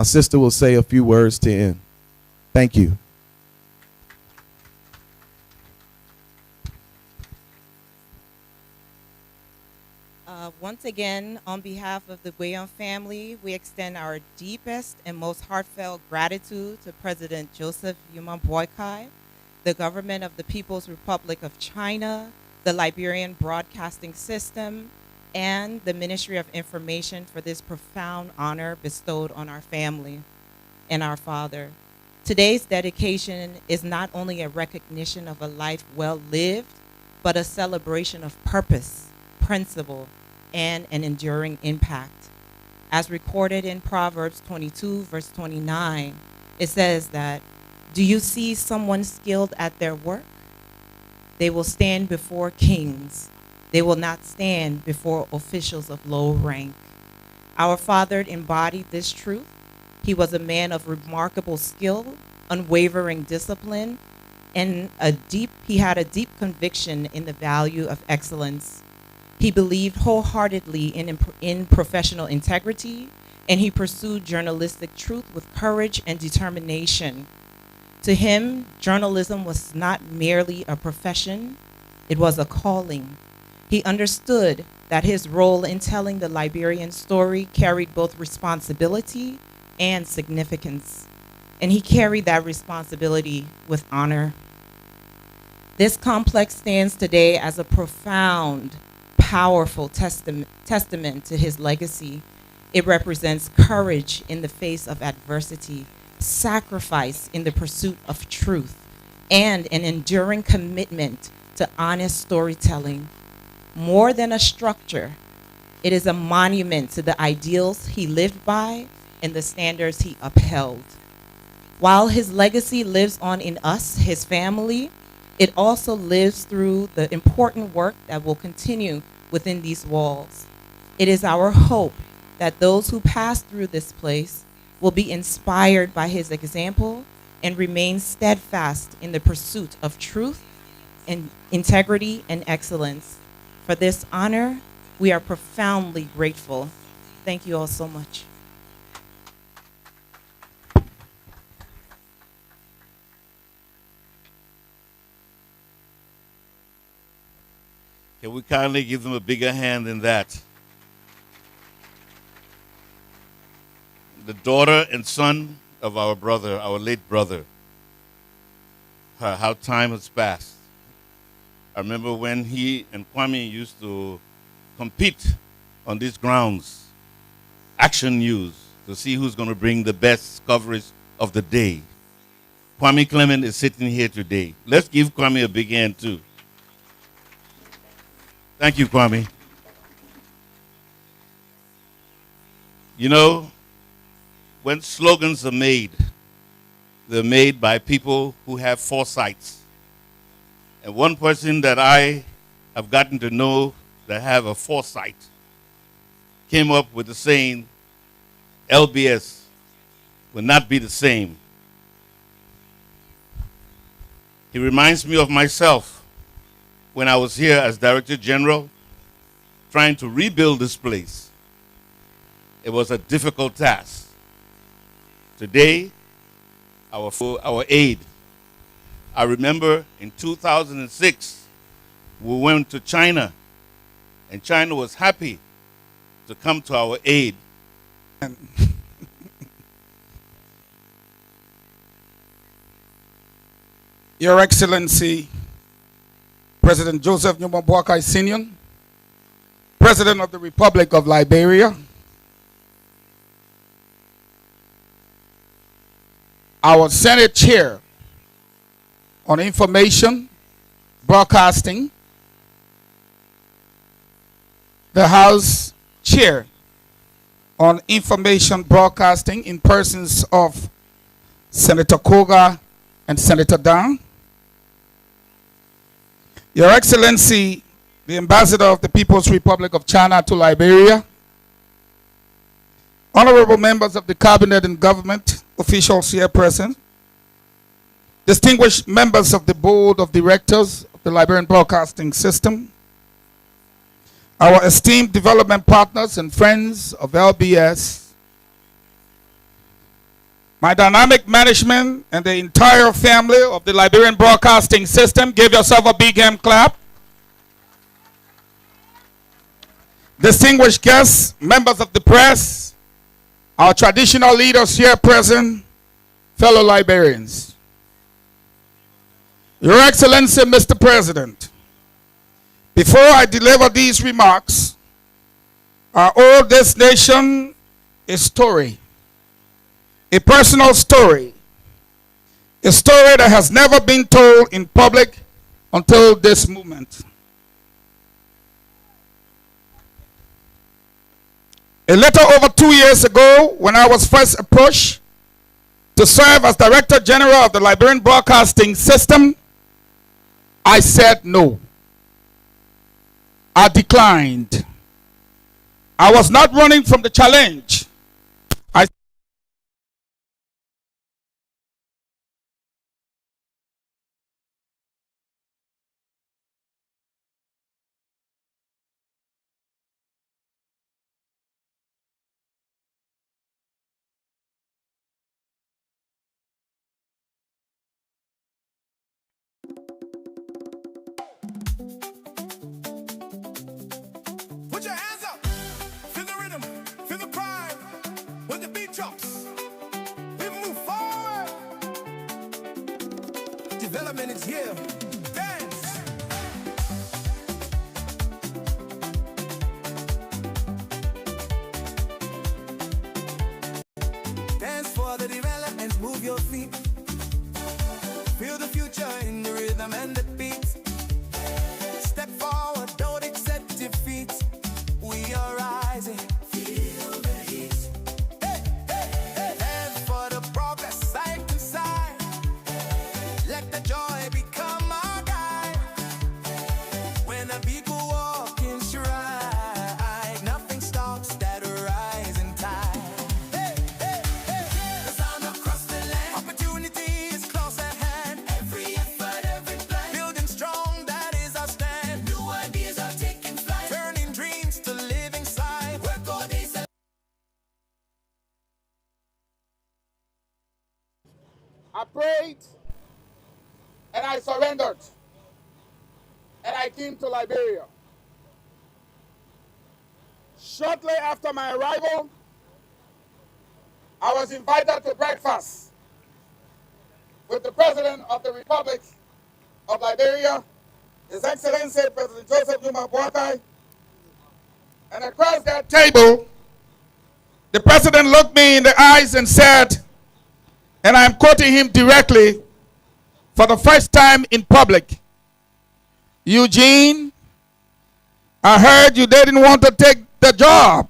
Our sister will say a few words to end. Thank you. Once again, on behalf of the Guyon family, we extend our deepest and most heartfelt gratitude to President Joseph Boakai, the government of the People's Republic of China, the Liberian Broadcasting System, and the Ministry of Information for this profound honor bestowed on our family and our father. Today's dedication is not only a recognition of a life well lived, but a celebration of purpose, principle, and an enduring impact. As recorded in Proverbs 22, verse 29, it says that, "Do you see someone skilled at their work? They will stand before kings. They will not stand before officials of low rank." Our father embodied this truth. He was a man of remarkable skill, unwavering discipline, and he had a deep conviction in the value of excellence. He believed wholeheartedly in professional integrity, and he pursued journalistic truth with courage and determination. To him, journalism was not merely a profession, it was a calling. He understood that his role in telling the Liberian story carried both responsibility and significance, and he carried that responsibility with honor. This complex stands today as a profound, powerful testament to his legacy. It represents courage in the face of adversity, sacrifice in the pursuit of truth, and an enduring commitment to honest storytelling. More than a structure, it is a monument to the ideals he lived by and the standards he upheld. While his legacy lives on in us, his family, it also lives through the important work that will continue within these walls. It is our hope that those who pass through this place will be inspired by his example and remain steadfast in the pursuit of truth and integrity and excellence. For this honor, we are profoundly grateful. Thank you all so much. Can we kindly give them a bigger hand than that? The daughter and son of our brother, our late brother. How time has passed. I remember when he and Kwame used to compete on these grounds, Action News, to see who's going to bring the best coverage of the day. Kwame Clement is sitting here today. Let's give Kwame a big hand too. Thank you, Kwame. You know, when slogans are made, they're made by people who have foresights. And one person that I have gotten to know that have a foresight came up with the saying, LBS will not be the same. He reminds me of myself when I was here as Director General trying to rebuild this place. It was a difficult task. Today, our aid. I remember in 2006, we went to China, and China was happy to come to our aid. Your Excellency, President Joseph Boakai Sr., President of the Republic of Liberia, our Senate Chair on Information, Broadcasting, the House Chair on Information Broadcasting in persons of Senator Koga and Senator Down, Your Excellency, the Ambassador of the People's Republic of China to Liberia, honorable members of the Cabinet and government, officials here present, distinguished members of the Board of Directors of the Liberian Broadcasting System, our esteemed development partners and friends of LBS, my dynamic management, and the entire family of the Liberian Broadcasting System. Give yourself a big hand clap. Distinguished guests, members of the press, our traditional leaders here present, fellow Liberians. Your Excellency, Mr. President, before I deliver these remarks, I owe this nation a story, a personal story, a story that has never been told in public until this moment. A little over 2 years ago, when I was first approached to serve as Director General of the Liberian Broadcasting System, I said no. I declined. I was not running from the challenge. Put your hands up, feel the rhythm, feel the pride. When the beat drops, we move forward. Development is here. Dance. Dance for the development, move your feet. Feel the future in the rhythm and the beat. Step forward, don't accept defeat. We are rising. Feel the heat. Hey, hey, hey. Dance for the progress, side to side. Let the joy become our guide. When the people walk in stride, nothing stops that rising tide. Hey, hey, hey. The sound across the land. Opportunity is close at hand. Every effort, every plan. Building strong, that is our stand. New ideas are taking flight. Turning dreams to living sight. Work all day. I prayed and I surrendered and I came to Liberia. Shortly after my arrival, I was invited to breakfast with the President of the Republic of Liberia, His Excellency President Joseph Boakai. And across that table, the President looked me in the eyes and said, and I'm quoting him directly for the first time in public, "Eugene, I heard you didn't want to take the job,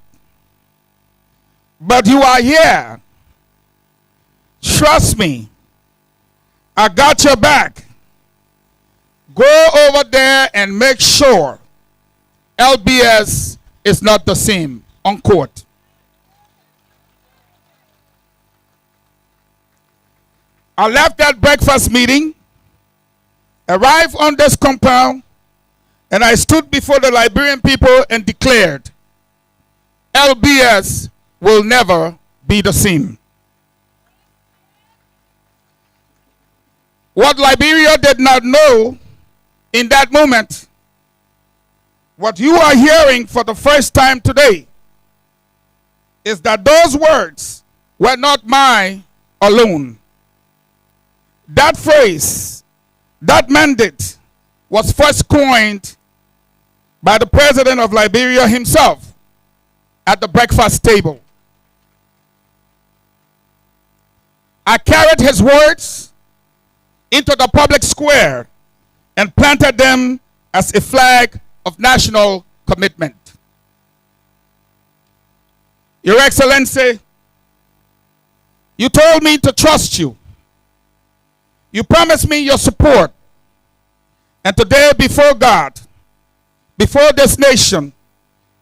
but you are here. Trust me, I got your back. Go over there and make sure LBS is not the same," unquote. I left that breakfast meeting, arrived on this compound, and I stood before the Liberian people and declared, LBS will never be the same. What Liberia did not know in that moment, what you are hearing for the first time today, is that those words were not mine alone. That phrase, that mandate, was first coined by the President of Liberia himself at the breakfast table. I carried his words into the public square and planted them as a flag of national commitment. Your Excellency, you told me to trust you. You promised me your support. And today, before God, before this nation,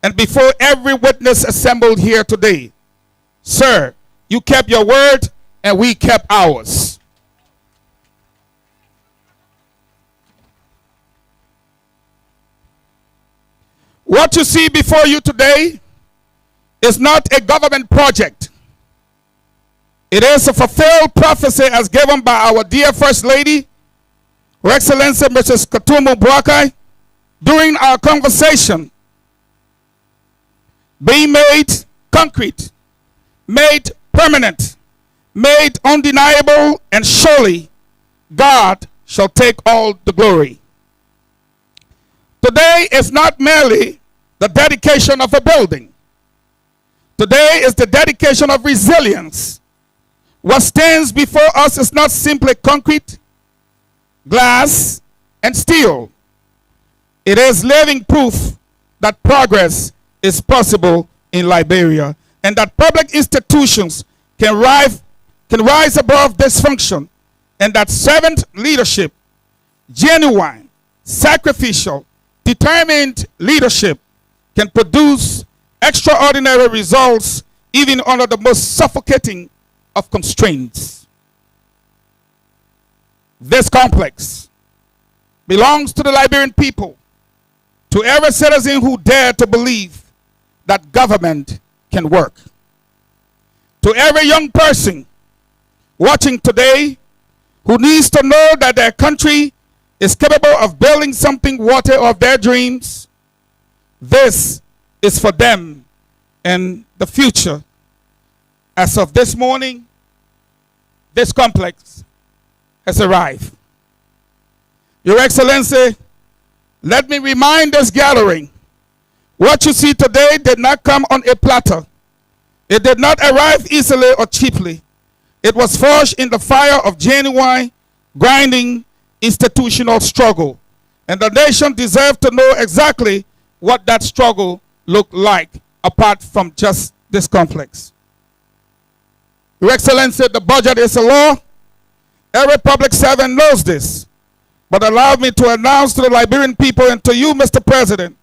and before every witness assembled here today, sir, you kept your word and we kept ours. What you see before you today is not a government project. It is a fulfilled prophecy as given by our dear First Lady, Her Excellency Mrs. Katumu Boakai, during our conversation, being made concrete, made permanent, made undeniable, and surely God shall take all the glory. Today is not merely the dedication of a building. Today is the dedication of resilience. What stands before us is not simply concrete, glass, and steel. It is living proof that progress is possible in Liberia and that public institutions can rise above dysfunction, and that servant leadership, genuine, sacrificial, determined leadership can produce extraordinary results even under the most suffocating of constraints. This complex belongs to the Liberian people, to every citizen who dare to believe that government can work. To every young person watching today who needs to know that their country is capable of building something worthy of their dreams, this is for them and the future. As of this morning, this complex has arrived. Your Excellency, let me remind this gathering, what you see today did not come on a platter. It did not arrive easily or cheaply. It was forged in the fire of genuine, grinding, institutional struggle. And the nation deserves to know exactly what that struggle looked like, apart from just this complex. Your Excellency, the budget is a law. Every public servant knows this. But allow me to announce to the Liberian people and to you, Mr. President,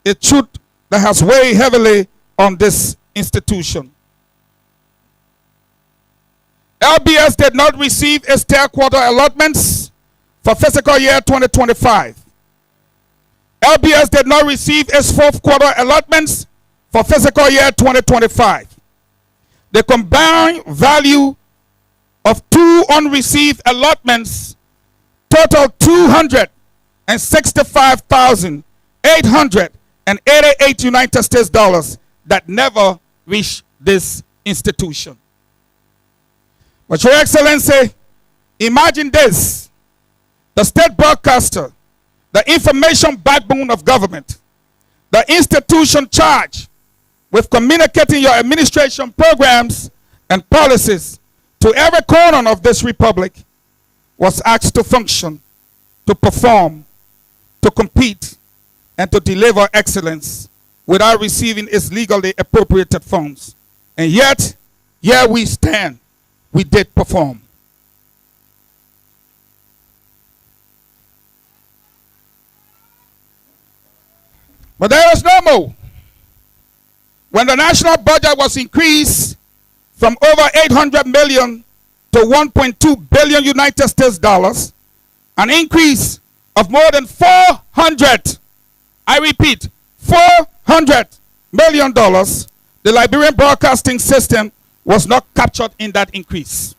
a truth that has weighed heavily on this institution. LBS did not receive its third quarter allotments for fiscal year 2025. LBS did not receive its fourth quarter allotments for fiscal year 2025. The combined value of two unreceived allotments total $265,888 United States dollars that never reached this institution. But Your Excellency, imagine this: the state broadcaster, the information backbone of government, the institution charged with communicating your administration programs and policies to every corner of this republic, was asked to function, to perform, to compete, and to deliver excellence without receiving its legally appropriated funds. And yet, here we stand. We did perform. But there is no more. When the national budget was increased from over 800 million to 1.2 billion United States dollars, an increase of more than 400, I repeat, $400 million, the Liberian broadcasting system was not captured in that increase.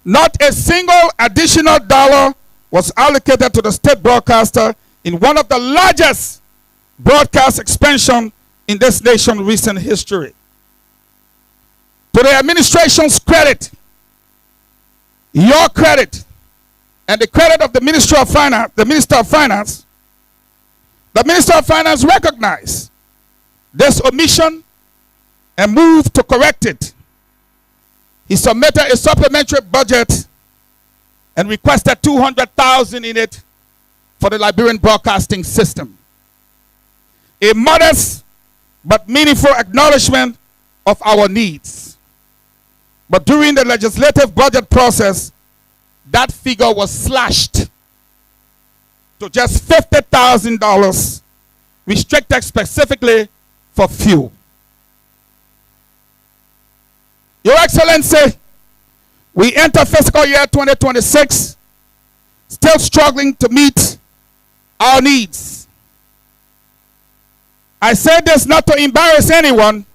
Not a single additional dollar was allocated to the state broadcaster in one of the largest broadcast expansion in this nation's recent history. To the administration's credit, your credit, and the credit of the Minister of Finance, the Minister of Finance recognized this omission and moved to correct it. He submitted a supplementary budget and requested $200,000 in it for the Liberian broadcasting system. A modest but meaningful acknowledgement of our needs. But during the legislative budget process, that figure was slashed to just $50,000, restricted specifically for fuel. Your Excellency, we enter fiscal year 2026 still struggling to meet our needs. I say this not to embarrass anyone.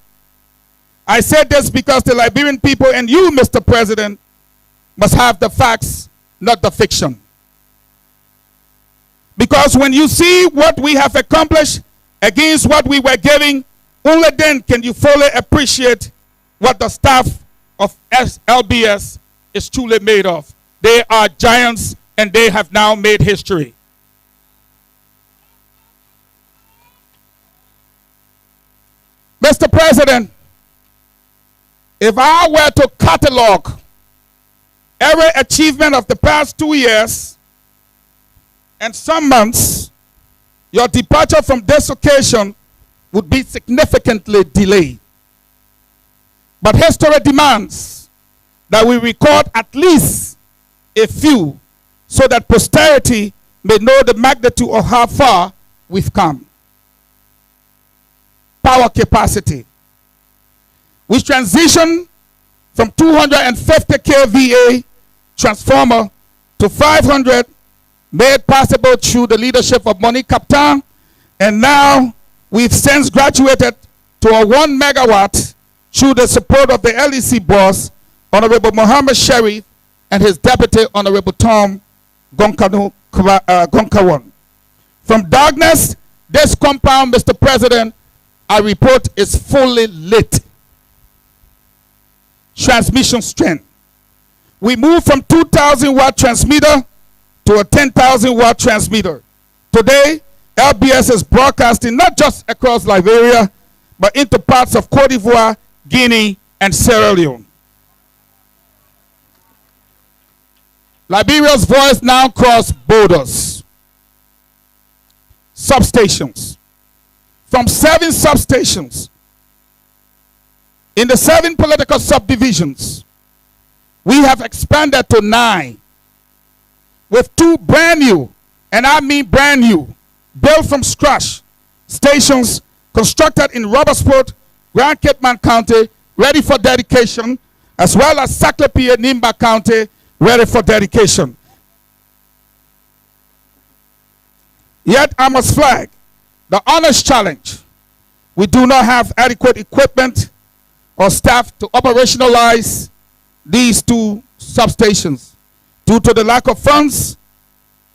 I said this because the Liberian people and you, Mr. President, must have the facts, not the fiction. Because when you see what we have accomplished against what we were giving, only then can you fully appreciate what the staff of LBS is truly made of. They are giants and they have now made history. Mr. President, if I were to catalog every achievement of the past 2 years and some months, your departure from this occasion would be significantly delayed. But history demands that we record at least a few so that posterity may know the magnitude of how far we've come. Power capacity. We transitioned from 250 kVA transformer to 500, made possible through the leadership of Monique Captain, and now we've since graduated to a 1 megawatt through the support of the LEC boss, Honorable Mohammed Sharif, and his deputy, Honorable Tom Gonkawan. From darkness, this compound, Mr. President, I report is fully lit. Transmission strength. We moved from 2,000 watt transmitter to a 10,000 watt transmitter. Today, LBS is broadcasting not just across Liberia, but into parts of Cote d'Ivoire, Guinea, and Sierra Leone. Liberia's voice now crosses borders. Substations. From 7 substations in the 7 political subdivisions, we have expanded to 9 with 2 brand new, and I mean brand new, built from scratch stations constructed in Robertsport, Grand Cape Man County, ready for dedication, as well as Saclapie, Nimba County, ready for dedication. Yet I must flag the honest challenge. We do not have adequate equipment or staff to operationalize these 2 substations due to the lack of funds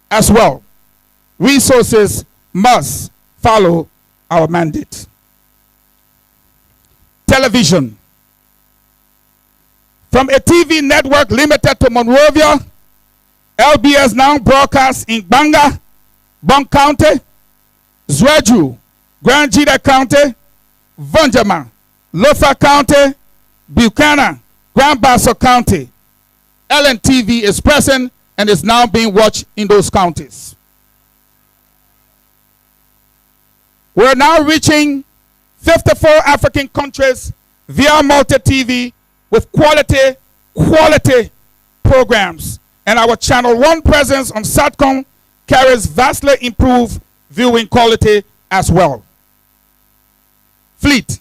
as well. Resources must follow our mandate. Television. From a TV network limited to Monrovia, LBS now broadcasts in Banga, Bon County, Zwedru, Grand Jida County, Vonjama, Lofa County, Buchanan, Grand Bassa County. LNTV is present and is now being watched in those counties. We're now reaching 54 African countries via multi-TV with quality programs. And our Channel 1 presence on SATCOM carries vastly improved viewing quality as well. Fleet.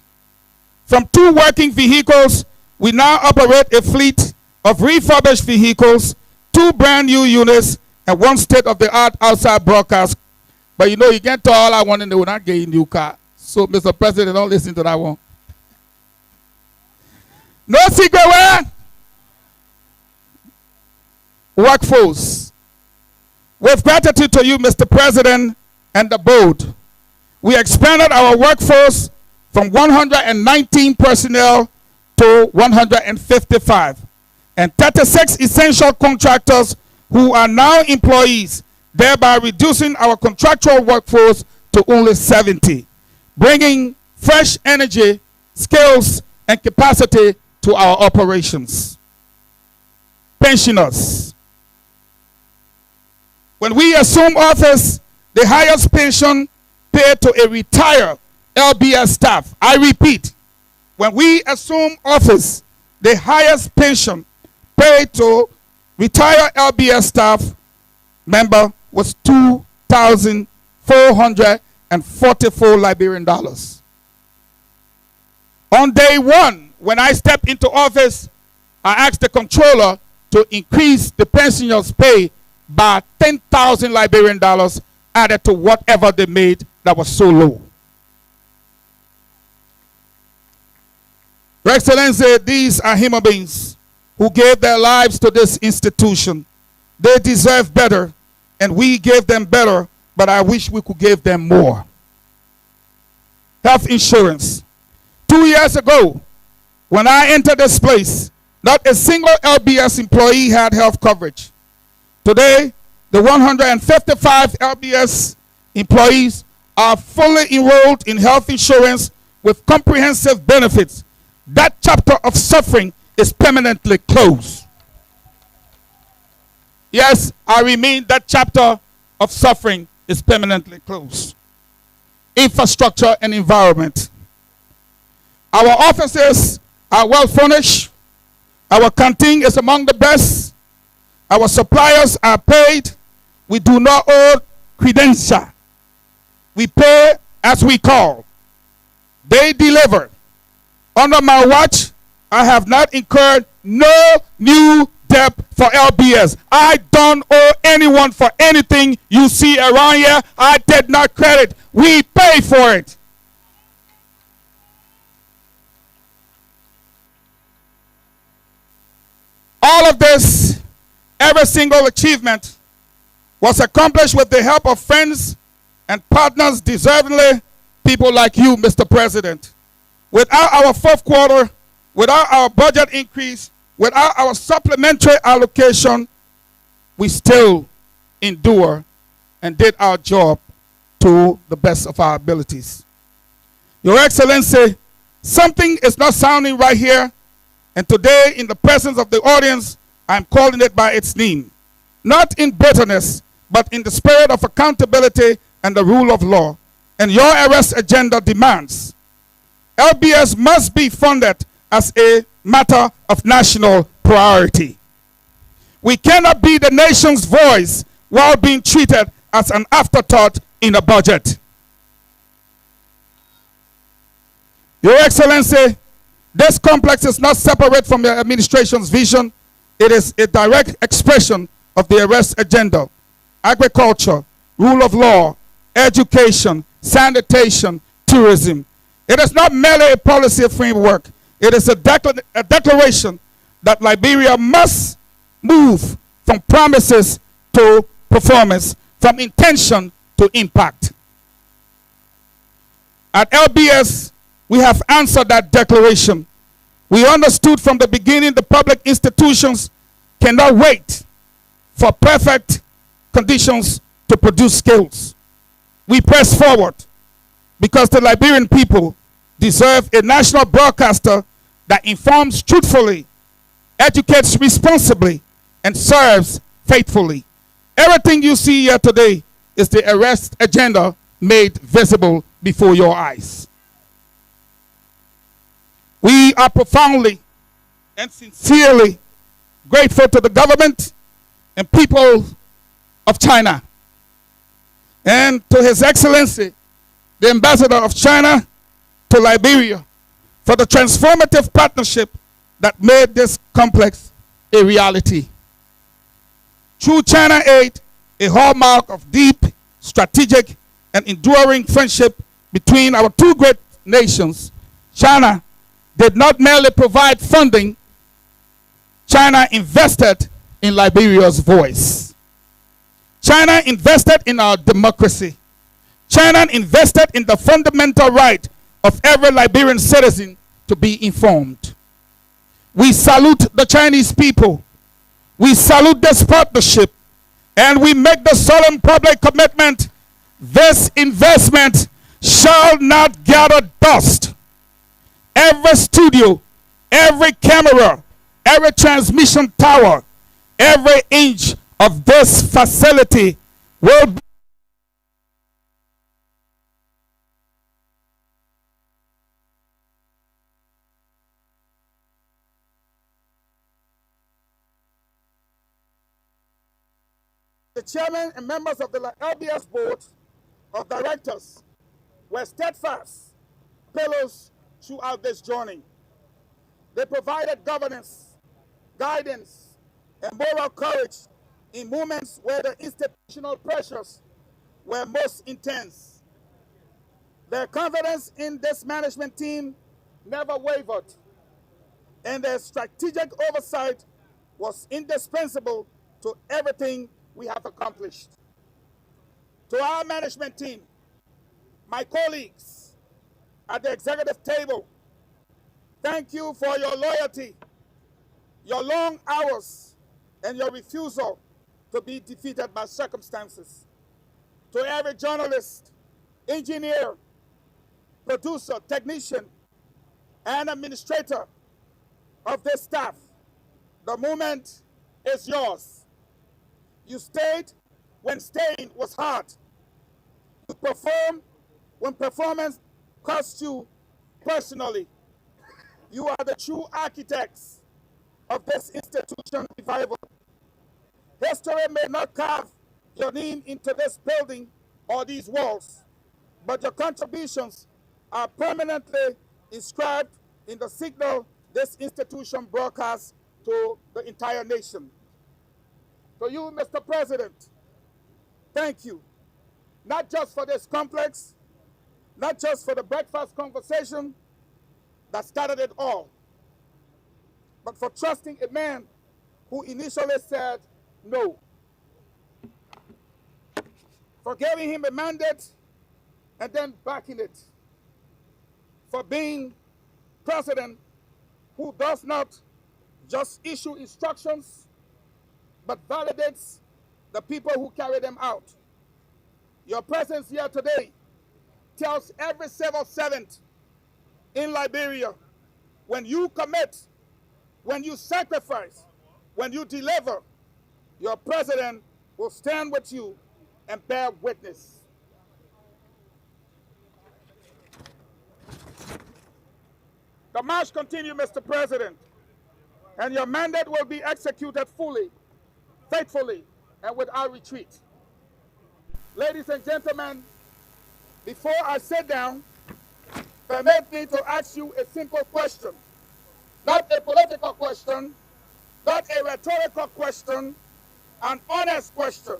From 2 working vehicles, we now operate a fleet of refurbished vehicles, 2 brand new units, and 1 state-of-the-art outside broadcast. But you know, you can't tell all I want and they will not get a new car. So, Mr. President, don't listen to that one. No secret where? Workforce. With gratitude to you, Mr. President, and the board, we expanded our workforce from 119 personnel to 155, and 36 essential contractors who are now employees, thereby reducing our contractual workforce to only 70, bringing fresh energy, skills, and capacity to our operations. Pensioners. When we assume office, the highest pension paid to a retired LBS staff. I repeat, when we assume office, the highest pension paid to retired LBS staff member was $2,444 Liberian dollars. On day 1, when I stepped into office, I asked the controller to increase the pensioners' pay by 10,000 Liberian dollars added to whatever they made that was so low. Your Excellency, these are human beings who gave their lives to this institution. They deserve better, and we gave them better, but I wish we could give them more. Health insurance. 2 years ago, when I entered this place, not a single LBS employee had health coverage. Today, the 155 LBS employees are fully enrolled in health insurance with comprehensive benefits. That chapter of suffering is permanently closed. Yes, I remain, that chapter of suffering is permanently closed. Infrastructure and environment. Our offices are well furnished. Our canteen is among the best. Our suppliers are paid. We do not owe credential. We pay as we call. They deliver. Under my watch, I have not incurred no new debt for LBS. I don't owe anyone for anything you see around here. I did not credit. We pay for it. All of this, every single achievement, was accomplished with the help of friends and partners, deservingly people like you, Mr. President. Without our fourth quarter, without our budget increase, without our supplementary allocation, we still endure and did our job to the best of our abilities. Your Excellency, something is not sounding right here, and today, in the presence of the audience, I'm calling it by its name. Not in bitterness, but in the spirit of accountability and the rule of law. And your arrest agenda demands LBS must be funded as a matter of national priority. We cannot be the nation's voice while being treated as an afterthought in a budget. Your Excellency, this complex is not separate from your administration's vision. It is a direct expression of the arrest agenda. Agriculture, rule of law, education, sanitation, tourism. It is not merely a policy framework. It is a declaration that Liberia must move from promises to performance, from intention to impact. At LBS, we have answered that declaration. We understood from the beginning the public institutions cannot wait for perfect conditions to produce skills. We press forward because the Liberian people deserve a national broadcaster that informs truthfully, educates responsibly, and serves faithfully. Everything you see here today is the arrest agenda made visible before your eyes. We are profoundly and sincerely grateful to the government and people of China, and to His Excellency, the Ambassador of China to Liberia, for the transformative partnership that made this complex a reality. Through China Aid, a hallmark of deep, strategic, and enduring friendship between our two great nations, China did not merely provide funding, China invested in Liberia's voice. China invested in our democracy. China invested in the fundamental right of every Liberian citizen to be informed. We salute the Chinese people. We salute this partnership, and we make the solemn public commitment: this investment shall not gather dust. Every studio, every camera, every transmission tower, every inch of this facility will be the chairman and members of the LBS board of directors were steadfast pillars throughout this journey. They provided governance, guidance, and moral courage in moments where the institutional pressures were most intense. Their confidence in this management team never wavered, and their strategic oversight was indispensable to everything we have accomplished. To our management team, my colleagues at the executive table, thank you for your loyalty, your long hours, and your refusal to be defeated by circumstances. To every journalist, engineer, producer, technician, and administrator of this staff, the moment is yours. You stayed when staying was hard. You performed when performance cost you personally. You are the true architects of this institution revival. History may not carve your name into this building or these walls, but your contributions are permanently inscribed in the signal this institution broadcasts to the entire nation. To you, Mr. President, thank you, not just for this complex, not just for the breakfast conversation that started it all, but for trusting a man who initially said no, for giving him a mandate and then backing it, for being president who does not just issue instructions, but validates the people who carry them out. Your presence here today tells every civil servant in Liberia, when you commit, when you sacrifice, when you deliver, your president will stand with you and bear witness. The march continues, Mr. President, and your mandate will be executed fully, faithfully, and without retreat. Ladies and gentlemen, before I sit down, permit me to ask you a simple question. Not a political question, not a rhetorical question, an honest question.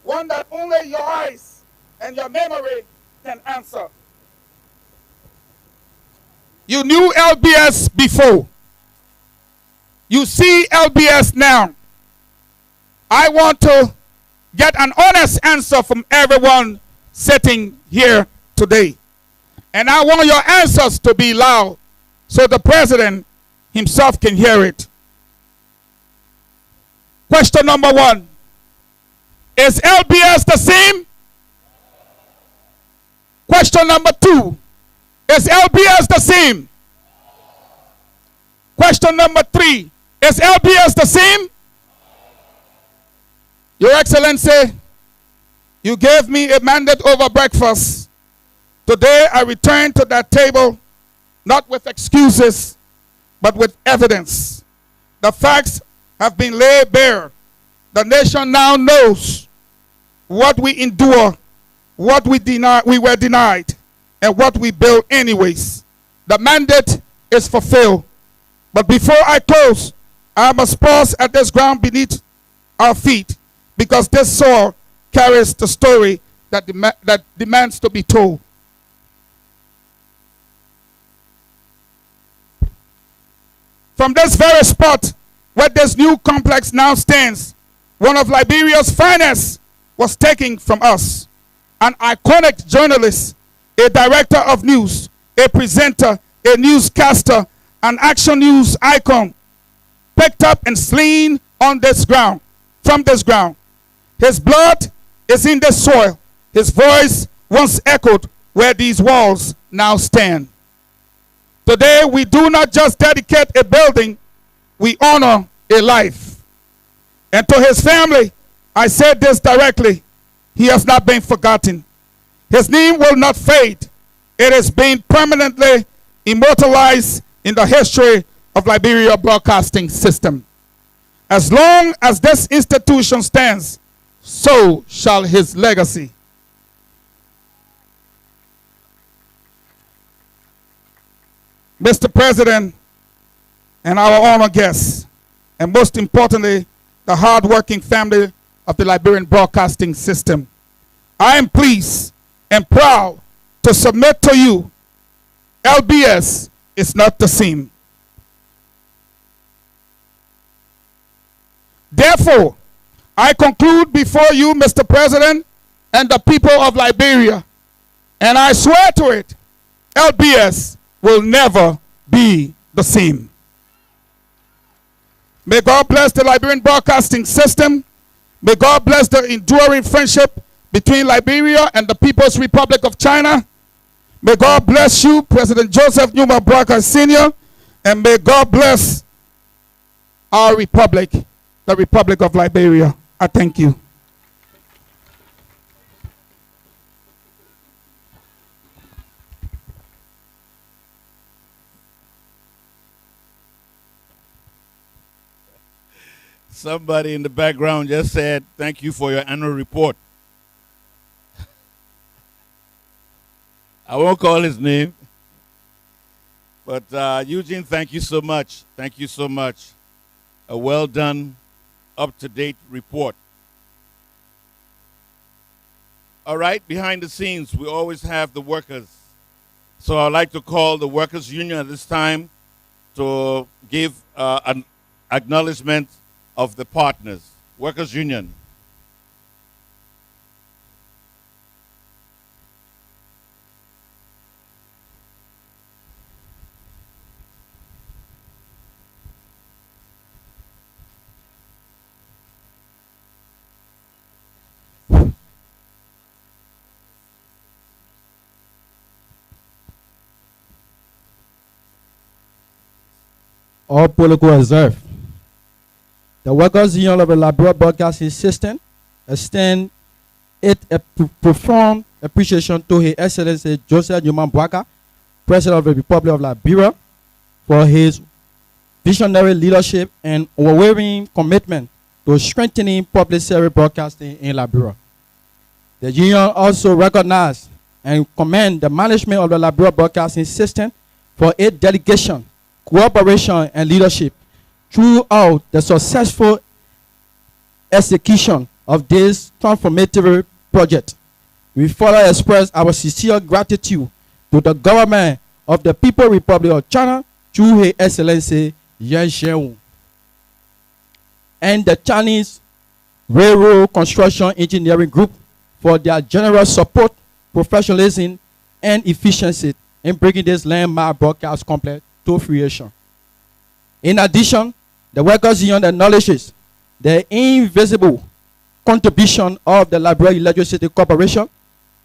One that only your eyes and your memory can answer. You knew LBS before. You see LBS now. I want to get an honest answer from everyone sitting here today. And I want your answers to be loud so the president himself can hear it. Question number 1. Is LBS the same? Question number 2. Is LBS the same? Question number 3. Is LBS the same? Your Excellency, you gave me a mandate over breakfast. Today I return to that table, not with excuses, but with evidence. The facts have been laid bare. The nation now knows what we endure, what we were denied, and what we built anyways. The mandate is fulfilled. But before I close, I must pause at this ground beneath our feet, because this soil carries the story that demands to be told. From this very spot where this new complex now stands, one of Liberia's finest was taken from us. An iconic journalist, a director of news, a presenter, a newscaster, an action news icon, picked up and slain on this ground, from this ground. His blood is in this soil. His voice once echoed where these walls now stand. Today, we do not just dedicate a building, we honor a life. And to his family, I say this directly, he has not been forgotten. His name will not fade. It is being permanently immortalized in the history of Liberia Broadcasting System. As long as this institution stands, so shall his legacy. Mr. President and our honored guests, and most importantly, the hard-working family of the Liberian Broadcasting System, I am pleased and proud to submit to you, LBS is not the same. Therefore, I conclude before you, Mr. President, and the people of Liberia, and I swear to it, LBS will never be the same. May God bless the Liberian broadcasting system. May God bless the enduring friendship between Liberia and the People's Republic of China. May God bless you, President Joseph Numa Boakai Sr., and may God bless our republic, the Republic of Liberia. I thank you. Somebody in the background just said, thank you for your annual report. I won't call his name. But Eugene, thank you so much. Thank you so much. A well done, up-to-date report. All right, behind the scenes, we always have the workers. So I'd like to call the workers' union at this time to give an acknowledgement of the partners. Workers' union. All political reserve. The Workers' Union of the Liberia Broadcasting System extend its profound appreciation to His Excellency Joseph Numa Boakai, President of the Republic of Liberia, for his visionary leadership and unwavering commitment to strengthening public service broadcasting in Liberia. The union also recognizes and commend the management of the Liberia Broadcasting System for its dedication, cooperation, and leadership throughout the successful execution of this transformative project. We further express our sincere gratitude to the government of the People's Republic of China through His Excellency Yan Zheng and the Chinese Railroad Construction Engineering Group for their generous support, professionalism, and efficiency in bringing this landmark broadcast complex to fruition. In addition, the Workers' Union acknowledges the invisible contribution of the Liberia Electricity Corporation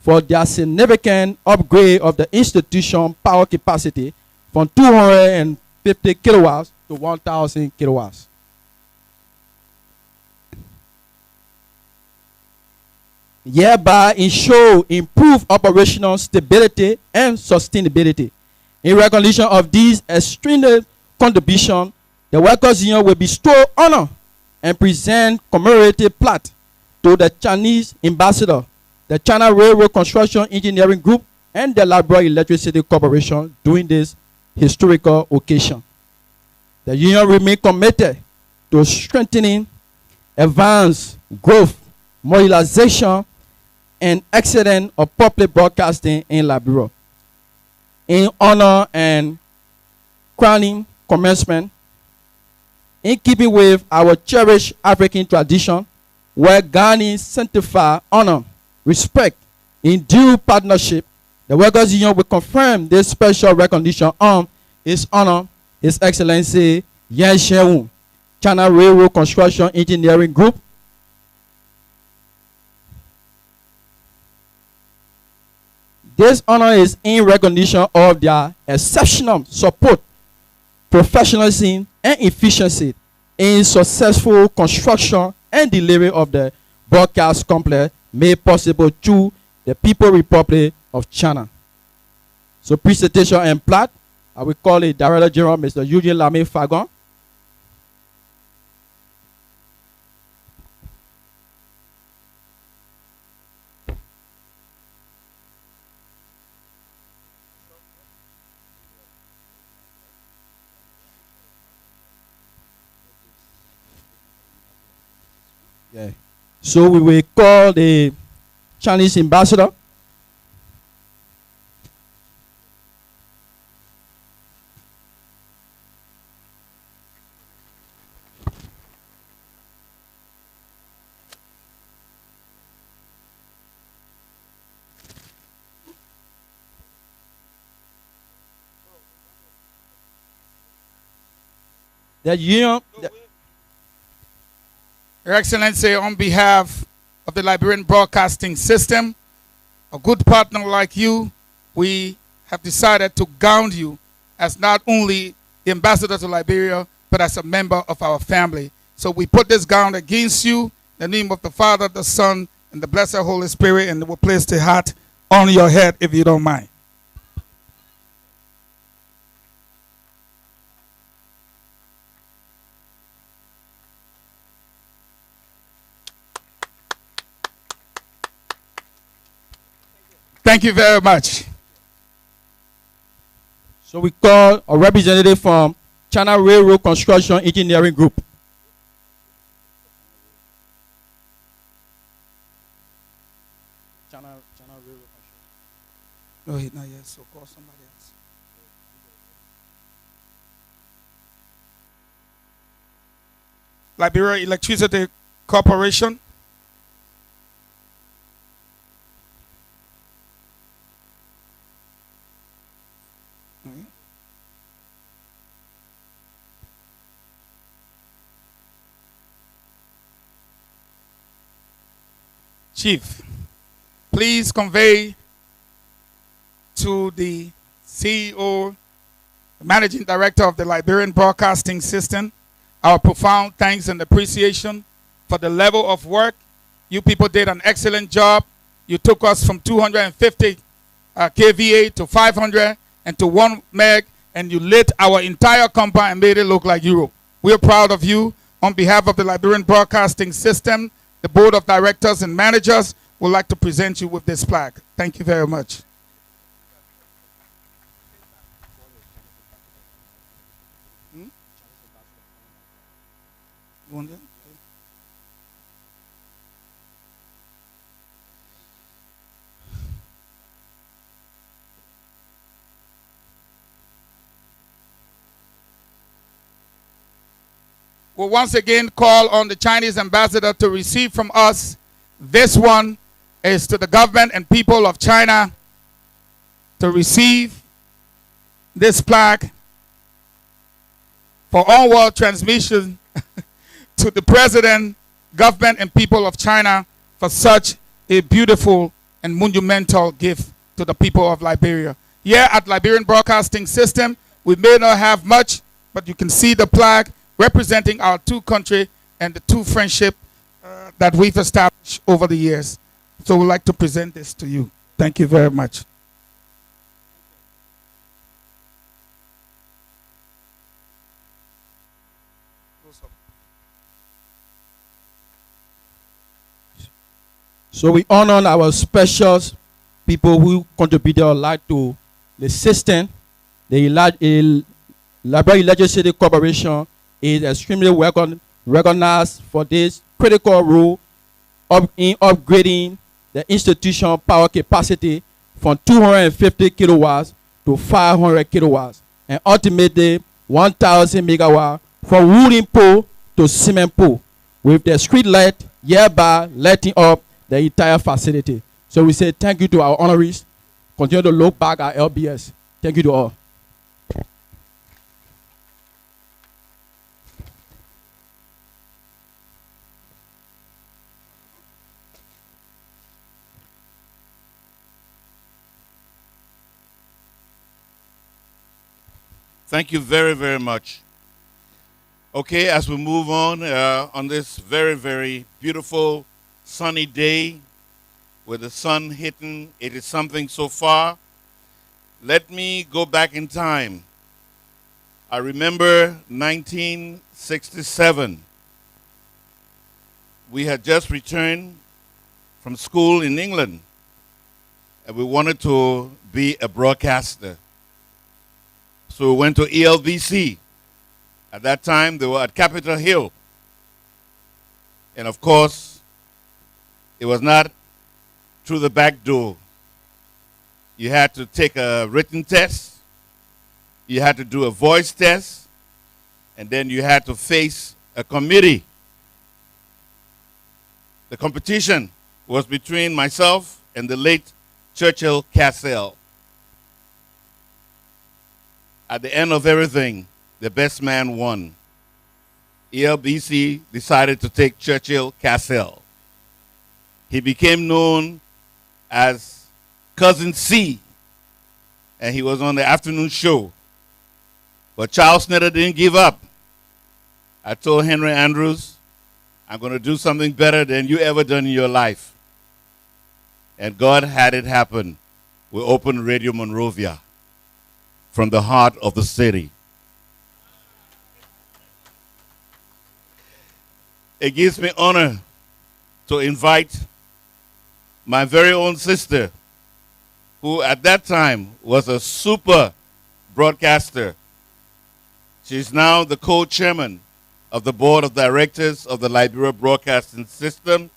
for their significant upgrade of the institution power capacity from 250 kilowatts to 1,000 kilowatts. Hereby ensure improved operational stability and sustainability. In recognition of these extreme contributions, the Workers' Union will bestow honor and present commemorative plaque to the Chinese ambassador, the China Railroad Construction Engineering Group, and the Liberia Electricity Corporation during this historical occasion. The union remains committed to strengthening, advance, growth, modernization, and excellence of public broadcasting in Liberia. In honor and crowning commencement, in keeping with our cherished African tradition, where Ghana sanctify honor, respect, in due partnership, the Workers' Union will confirm this special recognition on His Honor, His Excellency Yan Zheng, China Railroad Construction Engineering Group. This honor is in recognition of their exceptional support, professionalism, and efficiency in successful construction and delivery of the broadcast complex made possible through the People's Republic of China. So presentation and plaque, I will call it Director General Mr. Eugene Lame Fagon. Yeah. So we will call the Chinese ambassador. The union, Your Excellency, on behalf of the Liberian Broadcasting System, a good partner like you, we have decided to gown you as not only the ambassador to Liberia, but as a member of our family. So we put this gown against you, in the name of the Father, the Son, and the Blessed Holy Spirit, and we'll place the hat on your head if you don't mind. Thank you very much. so we call a representative from China Railroad Construction Engineering Group. China Railroad Construction. No, he's not yet, so call somebody else. Liberia Electricity Corporation. Chief, please convey to the CEO, the Managing Director of the Liberian Broadcasting System, our profound thanks and appreciation for the level of work. You people did an excellent job. You took us from 250 kVA to 500 and to 1 meg, and you lit our entire compound and made it look like Europe. We're proud of you. On behalf of the Liberian Broadcasting System, the Board of Directors and Managers would like to present you with this plaque. Thank you very much. You want that? We'll once again call on the Chinese ambassador to receive from us. This one is to the government and people of China to receive this plaque for onward transmission to the president, government, and people of China for such a beautiful and monumental gift to the people of Liberia. Here at Liberian Broadcasting System, we may not have much, but you can see the plaque representing our two countries and the two friendship that we've established over the years. So we'd like to present this to you. Thank you very much. So we honor our special people who contributed a lot to the system. The Liberia Legislative Corporation is extremely recognized for this critical role in upgrading the institution power capacity from 250 kilowatts to 500 kilowatts, and ultimately 1,000 megawatts from wooden pole to cement pole, with the street light hereby lighting up the entire facility. So we say thank you to our honorees. Continue to look back at LBS. Thank you to all. Thank you very, very much. Okay, as we move on this very, very beautiful sunny day with the sun hitting 80-something so far, let me go back in time. I remember 1967. We had just returned from school in England, and we wanted to be a broadcaster. So we went to ELBC. At that time, they were at Capitol Hill. And of course, it was not through the back door. You had to take a written test. You had to do a voice test. And then you had to face a committee. The competition was between myself and the late Churchill Cassell. At the end of everything, the best man won. ELBC decided to take Churchill Castle. He became known as Cousin C, and he was on the afternoon show. But Charles Snyder didn't give up. I told Henry Andrews, I'm going to do something better than you ever done in your life. And God had it happen. We opened Radio Monrovia from the heart of the city. It gives me honor to invite my very own sister, who at that time was a super broadcaster. She's now the co-chairman of the board of directors of the Liberia Broadcasting System,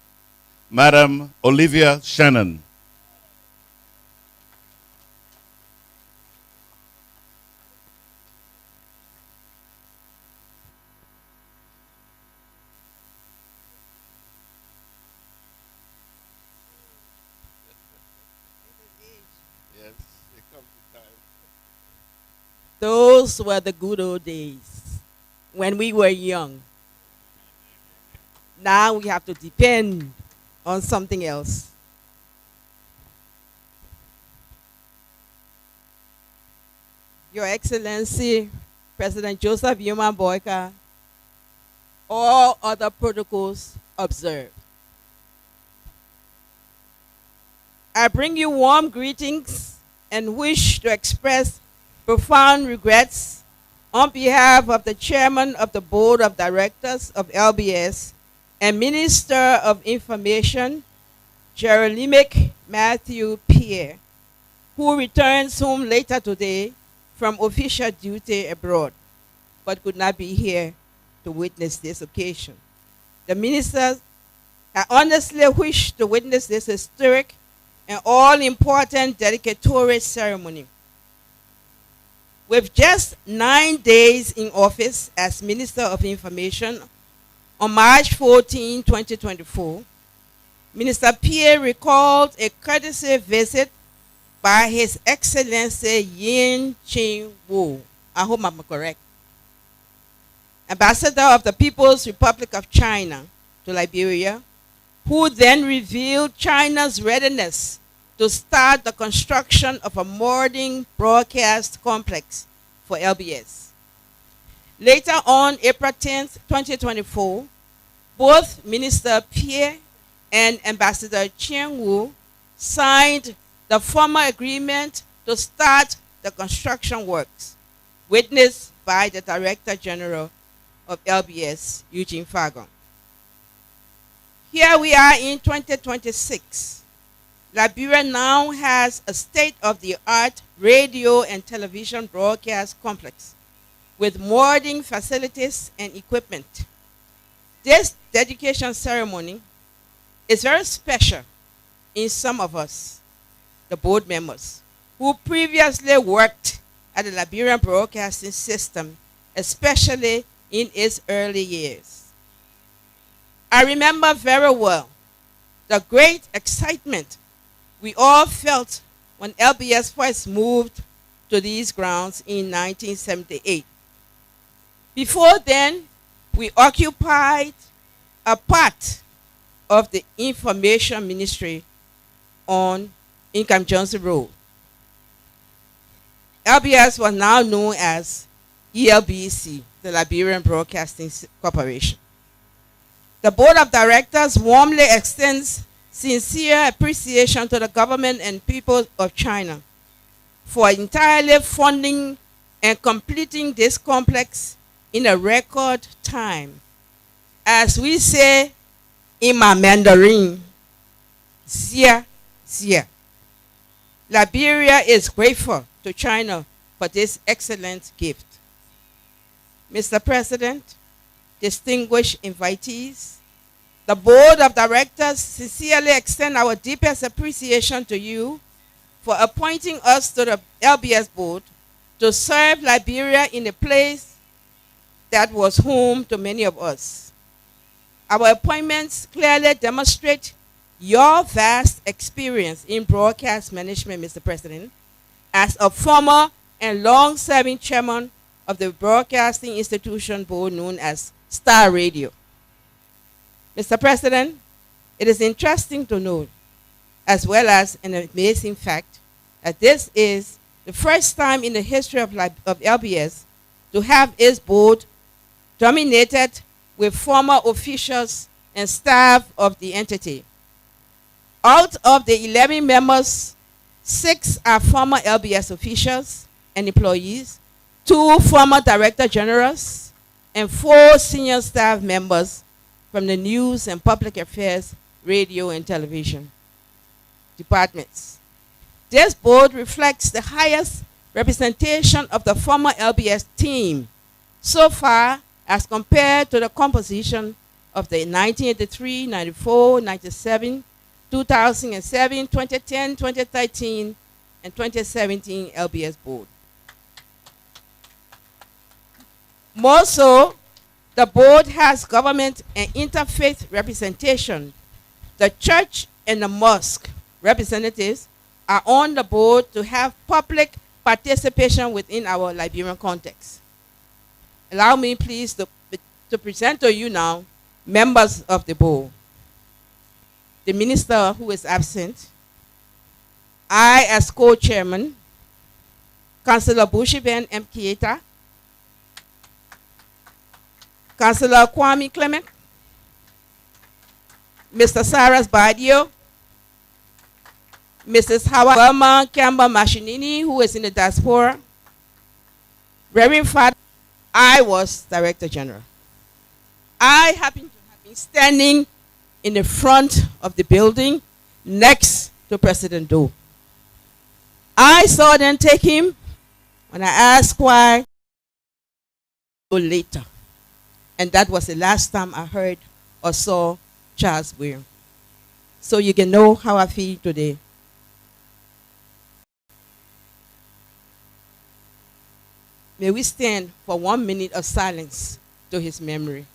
Madam Olivia Shannon. Yes, it comes to time. Those were the good old days when we were young. Now we have to depend on something else. Your Excellency, President Joseph Yuma Boakai, all other protocols observed. I bring you warm greetings and wish to express profound regrets on behalf of the Chairman of the Board of Directors of LBS and Minister of Information, Jerolimic Matthew Pierre, who returns home later today from official duty abroad, but could not be here to witness this occasion. The ministers, I honestly wish to witness this historic and all-important dedicatory ceremony. With just 9 days in office as Minister of Information, on March 14, 2024, Minister Pierre recalled a courtesy visit by His Excellency Yin Ching Wu. I hope I'm correct. Ambassador of the People's Republic of China to Liberia, who then revealed China's readiness to start the construction of a modern broadcast complex for LBS. Later on, April 10, 2024, both Minister Pierre and Ambassador Ching Wu signed the formal agreement to start the construction works, witnessed by the Director General of LBS, Eugene Fagon. Here we are in 2026. Liberia now has a state-of-the-art radio and television broadcast complex with modern facilities and equipment. This dedication ceremony is very special in some of us, the board members, who previously worked at the Liberian Broadcasting System, especially in its early years. I remember very well the great excitement we all felt when LBS first moved to these grounds in 1978. Before then, we occupied a part of the Information Ministry on Income Johnson Road. LBS was now known as ELBC, the Liberian Broadcasting Corporation. The Board of Directors warmly extends sincere appreciation to the government and people of China for entirely funding and completing this complex in a record time. As we say in my Mandarin, xia, xia. Liberia is grateful to China for this excellent gift. Mr. President, distinguished invitees, the Board of Directors sincerely extend our deepest appreciation to you for appointing us to the LBS Board to serve Liberia in a place that was home to many of us. Our appointments clearly demonstrate your vast experience in broadcast management, Mr. President, as a former and long-serving chairman of the Broadcasting Institution Board known as Star Radio. Mr. President, it is interesting to note, as well as an amazing fact, that this is the first time in the history of LBS to have its board dominated with former officials and staff of the entity. Out of the 11 members, 6 are former LBS officials and employees, 2 former director generals, and 4 senior staff members from the news and public affairs, radio and television departments. This board reflects the highest representation of the former LBS team so far as compared to the composition of the 1983, 94, 97, 2007, 2010, 2013, and 2017 LBS board. More so, the board has government and interfaith representation. The church and the mosque representatives are on the board to have public participation within our Liberian context. Allow me, please, to present to you now members of the board. The minister who is absent, I as co-chairman, Councillor Bushiben M. Kieta, Councillor Kwame Clement, Mr. Cyrus Badio, Mrs. Howard Burma Campbell Machinini, who is in the diaspora, Reverend Father, I was Director General. I happen to have been standing in the front of the building next to President Doe. I saw them take him. When I asked why, later. And that was the last time I heard or saw Charles William. So you can know how I feel today. May we stand for 1 minute of silence to his memory.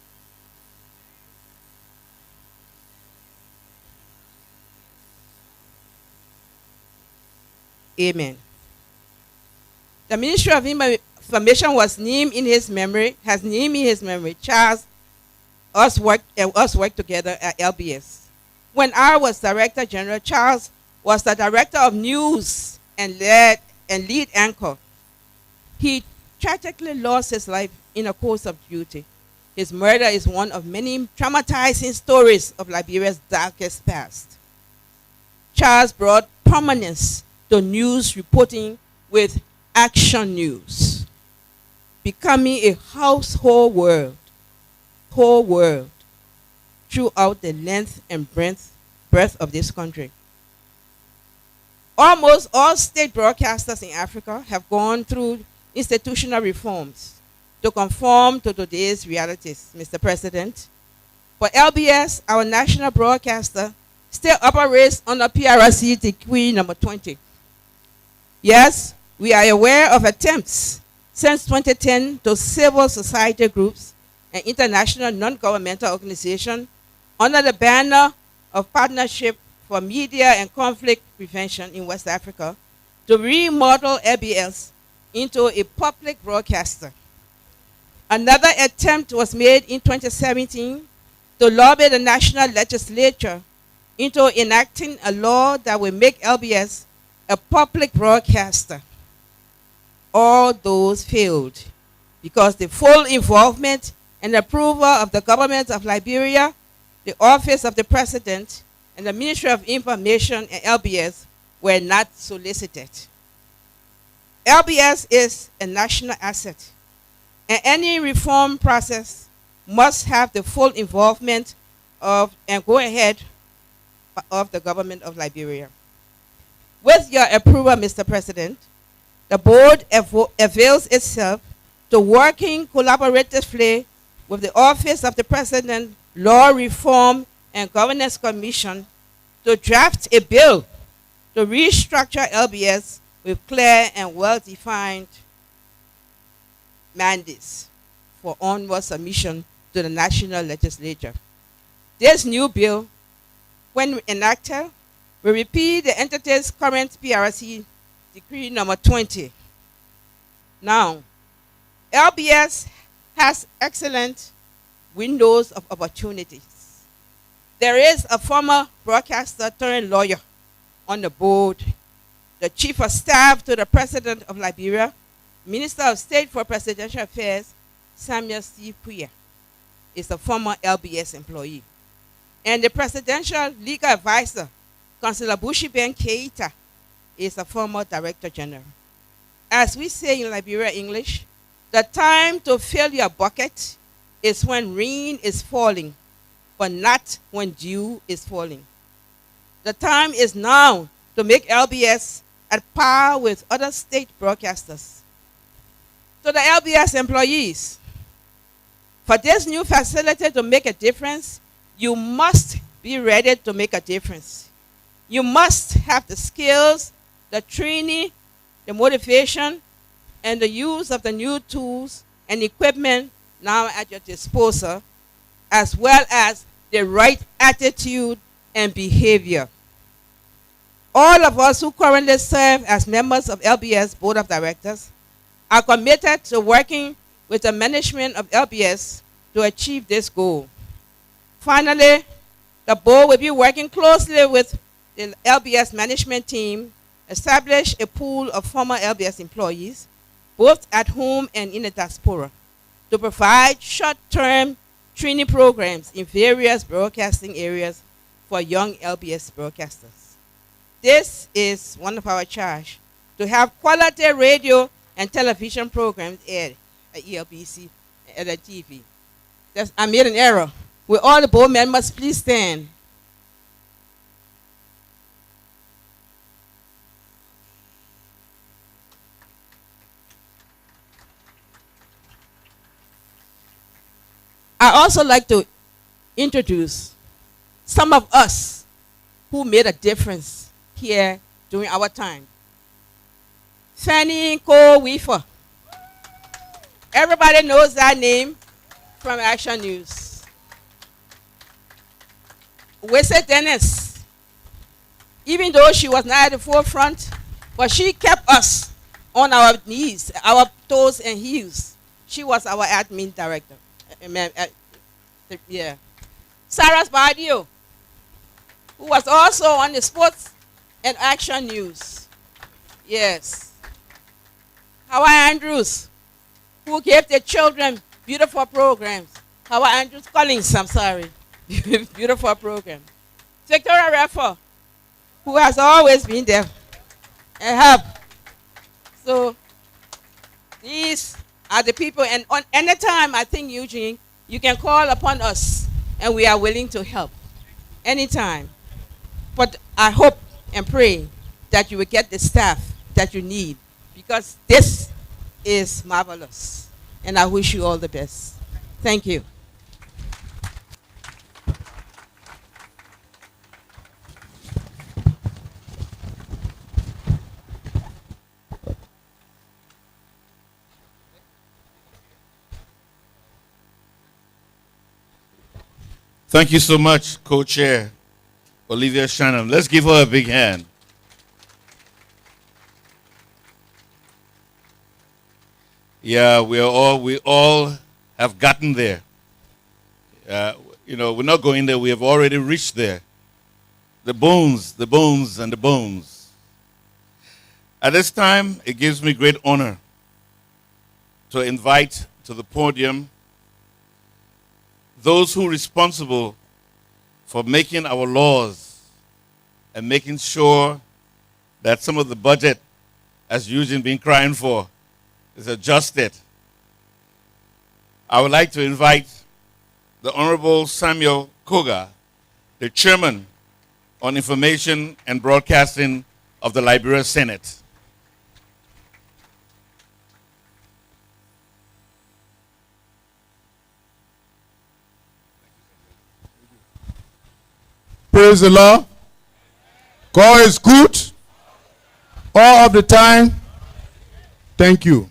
Amen. The Ministry of Information was named in his memory, has named in his memory, Charles, us work together at LBS. When I was Director General, Charles was the Director of News and lead anchor. He tragically lost his life in a course of duty. His murder is one of many traumatizing stories of Liberia's darkest past. Charles brought prominence to news reporting with Action News, becoming a household word throughout the length and breadth of this country. Almost all state broadcasters in Africa have gone through institutional reforms to conform to today's realities, Mr. President. For LBS, our national broadcaster still operates under PRC Decree number 20. Yes, we are aware of attempts since 2010 to civil society groups and international non-governmental organizations under the banner of Partnership for Media and Conflict Prevention in West Africa to remodel LBS into a public broadcaster. Another attempt was made in 2017 to lobby the national legislature into enacting a law that will make LBS a public broadcaster. All those failed because the full involvement and approval of the government of Liberia, the Office of the President, and the Ministry of Information and LBS were not solicited. LBS is a national asset, and any reform process must have the full involvement of and go ahead of the government of Liberia. With your approval, Mr. President, the board avails itself to working collaboratively with the Office of the President, Law Reform and Governance Commission to draft a bill to restructure LBS with clear and well-defined mandates for onward submission to the national legislature. This new bill, when enacted, will repeat the entity's current PRC Decree number 20. Now, LBS has excellent windows of opportunities. There is a former broadcaster turned lawyer on the board, the chief of staff to the president of Liberia, Minister of State for Presidential Affairs, Samuel C. Puya, is a former LBS employee. And the presidential legal advisor, Councillor Bushi Ben Keita, is a former director general. As we say in Liberia English, the time to fill your bucket is when rain is falling, but not when dew is falling. The time is now to make LBS at par with other state broadcasters. To the LBS employees, for this new facility to make a difference, you must be ready to make a difference. You must have the skills, the training, the motivation, and the use of the new tools and equipment now at your disposal, as well as the right attitude and behavior. All of us who currently serve as members of LBS Board of Directors are committed to working with the management of LBS to achieve this goal. Finally, the board will be working closely with the LBS management team, establish a pool of former LBS employees, both at home and in the diaspora, to provide short-term training programs in various broadcasting areas for young LBS broadcasters. This is one of our charge, to have quality radio and television programs aired at ELBC and at TV. I made an error. Will all the board members please stand? I also like to introduce some of us who made a difference here during our time. Fanny Co-Weaver. Everybody knows that name from Action News. Wese Dennis. Even though she was not at the forefront, but she kept us on our knees, our toes and heels. She was our admin director. Yeah. Sarah Badio, who was also on the Sports and Action News. Yes. Howard Andrews, who gave the children beautiful programs. Howard Andrews Collins, I'm sorry. Beautiful program. Victoria Reffer, who has always been there and help. So these are the people, and on any time, I think, Eugene, you can call upon us and we are willing to help anytime. But I hope and pray that you will get the staff that you need, because this is marvelous. And I wish you all the best. Thank you. Thank you so much, Co-Chair Olivia Shannon. Let's give her a big hand. Yeah, we all have gotten there. We're not going there. We have already reached there. The bones, and the bones. At this time, it gives me great honor to invite to the podium those who are responsible for making our laws and making sure that some of the budget, as Eugene been crying for, is adjusted. I would like to invite the Honorable Samuel Koga, the Chairman on Information and Broadcasting of the Liberia Senate. Praise the Lord. God is good all of the time. Thank you.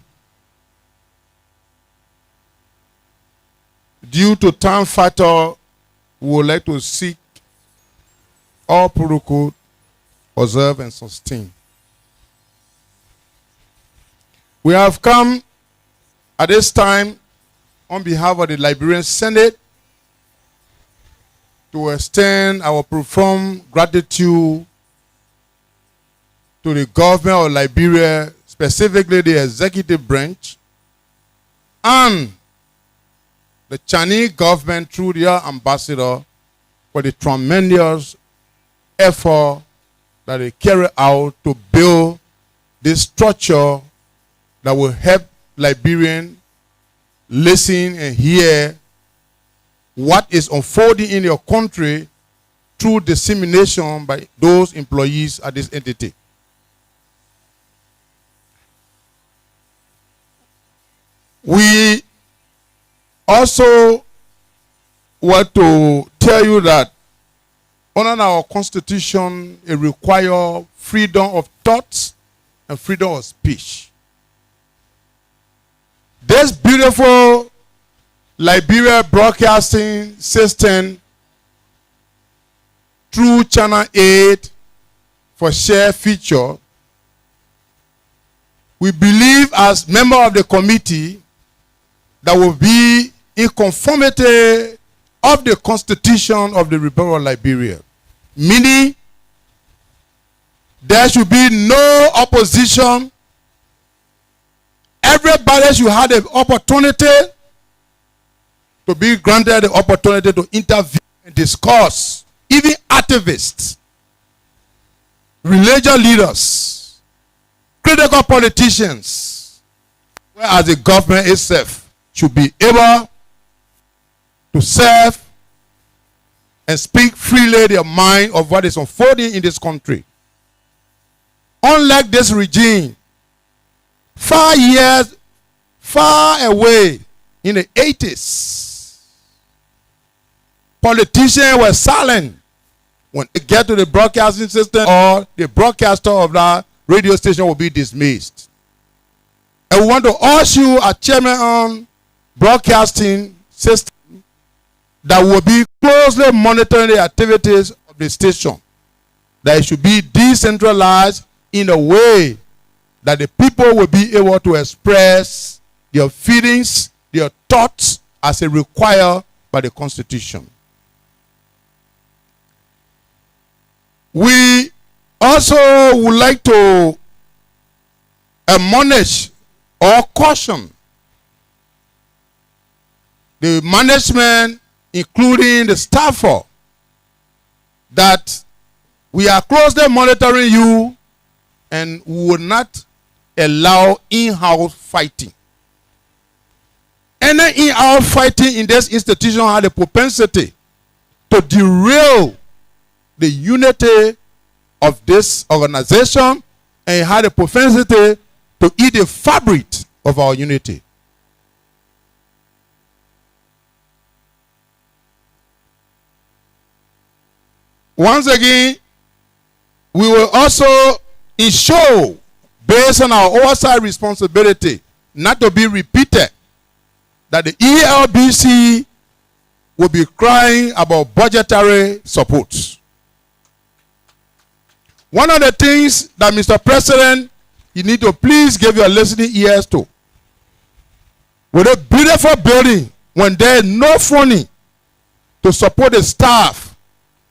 Due to time factor, we would like to seek all protocol, observe and sustain. We have come at this time on behalf of the Liberian Senate to extend our profound gratitude to the government of Liberia, specifically the executive branch, and the Chinese government through their ambassador for the tremendous effort that they carry out to build this structure that will help Liberians listen and hear what is unfolding in your country through dissemination by those employees at this entity. We also want to tell you that under our constitution, it requires freedom of thoughts and freedom of speech. This beautiful Liberia broadcasting system through Channel 8 for share feature, we believe as member of the committee that will be in conformity of the Constitution of the Republic of Liberia. Meaning, there should be no opposition. Everybody should have the opportunity to be granted the opportunity to interview and discuss. Even activists, religious leaders, critical politicians, whereas the government itself should be able to serve and speak freely their mind of what is unfolding in this country. Unlike this regime, far away in the 80s, politicians were silent when they get to the broadcasting system, or the broadcaster of that radio station will be dismissed. And we want to ask you, as chairman on broadcasting system, that will be closely monitoring the activities of the station, that it should be decentralized in a way that the people will be able to express their feelings, their thoughts as it required by the Constitution. We also would like to admonish or caution the management, including the staffer, that we are closely monitoring you and we will not allow in-house fighting. Any in-house fighting in this institution has the propensity to derail the unity of this organization, and it has the propensity to eat the fabric of our unity. Once again, we will also ensure, based on our oversight responsibility, not to be repeated, that the ELBC will be crying about budgetary support. One of the things that, Mr. President, you need to please give your listening ears to, with a beautiful building, when there is no funding to support the staff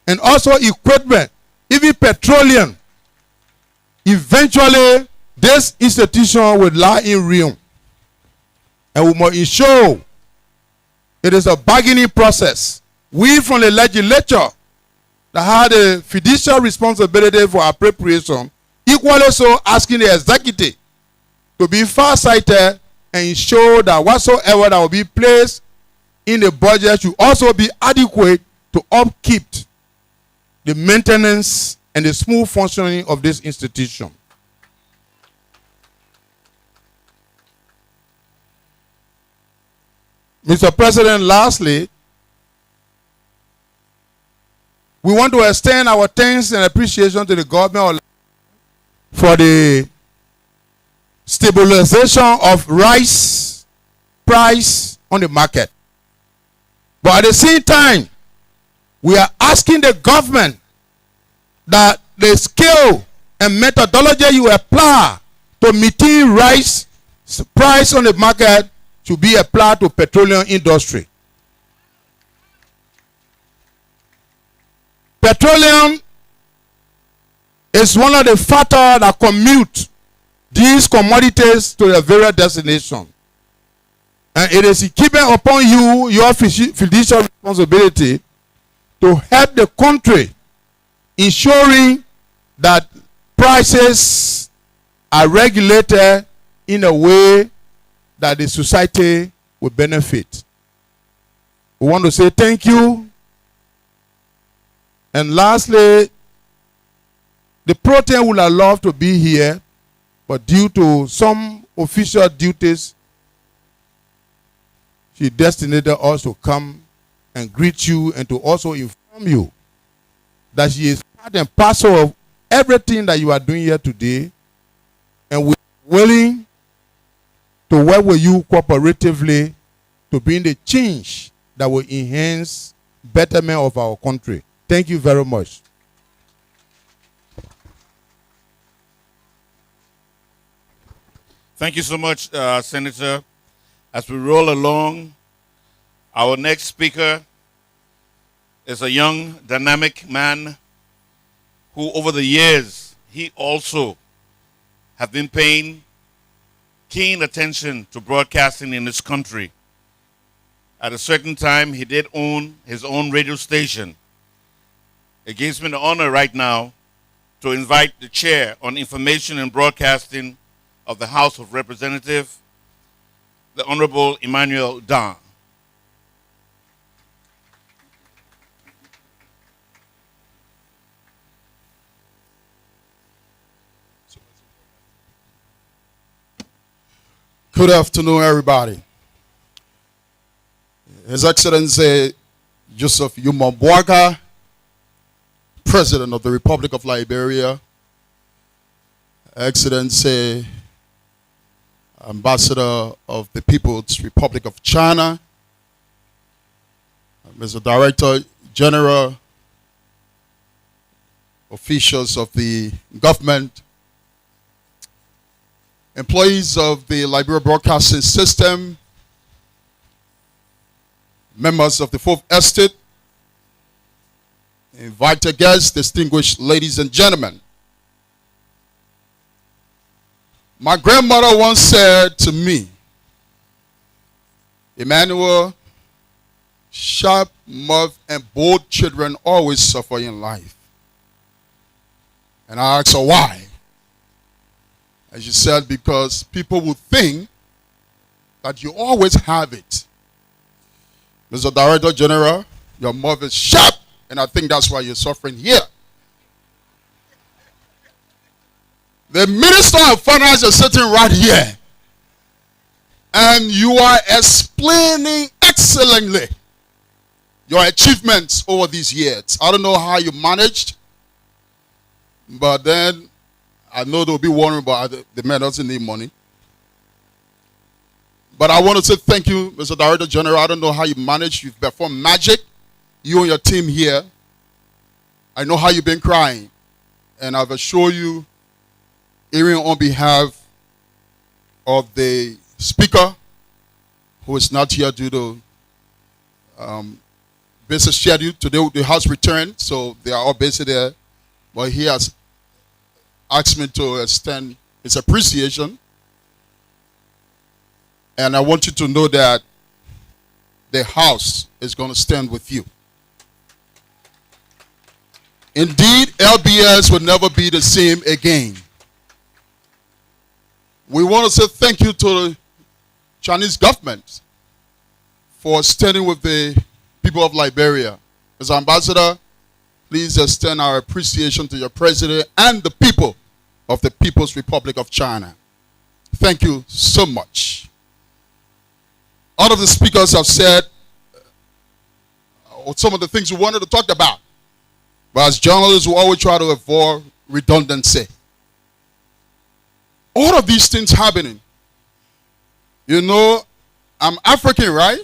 and also equipment, even petroleum, eventually this institution will lie in ruin. And we must ensure it is a bargaining process. We from the legislature that had a fiduciary responsibility for appropriation, equally so asking the executive to be far-sighted and ensure that whatsoever that will be placed in the budget should also be adequate to upkeep the maintenance and the smooth functioning of this institution. Mr. President, lastly, we want to extend our thanks and appreciation to the government for the stabilization of rice price on the market. But at the same time, we are asking the government that the skill and methodology you apply to maintain rice price on the market should be applied to petroleum industry. Petroleum is one of the factors that commute these commodities to their various destinations. And it is incumbent upon you, your fiduciary responsibility, to help the country, ensuring that prices are regulated in a way that the society will benefit. We want to say thank you. And lastly, the protein would have loved to be here, but due to some official duties, she destinated us to come and greet you and to also inform you that she is part and parcel of everything that you are doing here today, and we're willing to work with you cooperatively to bring the change that will enhance betterment of our country. Thank you very much. Thank you so much, Senator. As we roll along, our next speaker is a young, dynamic man who over the years, he also have been paying keen attention to broadcasting in this country. At a certain time, he did own his own radio station. It gives me the honor right now to invite the Chair on Information and Broadcasting of the House of Representatives, the Honorable Emmanuel Dan. Good afternoon, everybody. His Excellency Joseph Yuma Boakai, President of the Republic of Liberia, Excellency Ambassador of the People's Republic of China, Mr. Director General, officials of the government, employees of the Liberia Broadcasting System, members of the Fourth Estate, invited guests, distinguished ladies and gentlemen. My grandmother once said to me, Emmanuel, sharp mouth and bold children always suffer in life. And I asked her why. And she said, because people will think that you always have it. Mr. Director General, your mouth is sharp, and I think that's why you're suffering here. The Minister of Finance is sitting right here, and you are explaining excellently your achievements over these years. I don't know how you managed, but then I know they'll be worrying about the man doesn't need money. But I want to say thank you, Mr. Director General. I don't know how you managed. You've performed magic. You and your team here. I know how you've been crying. And I've assured you, even on behalf of the Speaker, who is not here due to business schedule. Today the House returned, so they are all busy there. But he has asked me to extend his appreciation. And I want you to know that the House is going to stand with you. Indeed, LBS will never be the same again. We want to say thank you to the Chinese government for standing with the people of Liberia. As Ambassador, please extend our appreciation to your President and the people of the People's Republic of China. Thank you so much. All of the speakers have said some of the things we wanted to talk about. But as journalists, we always try to avoid redundancy. All of these things happening. You know, I'm African, right?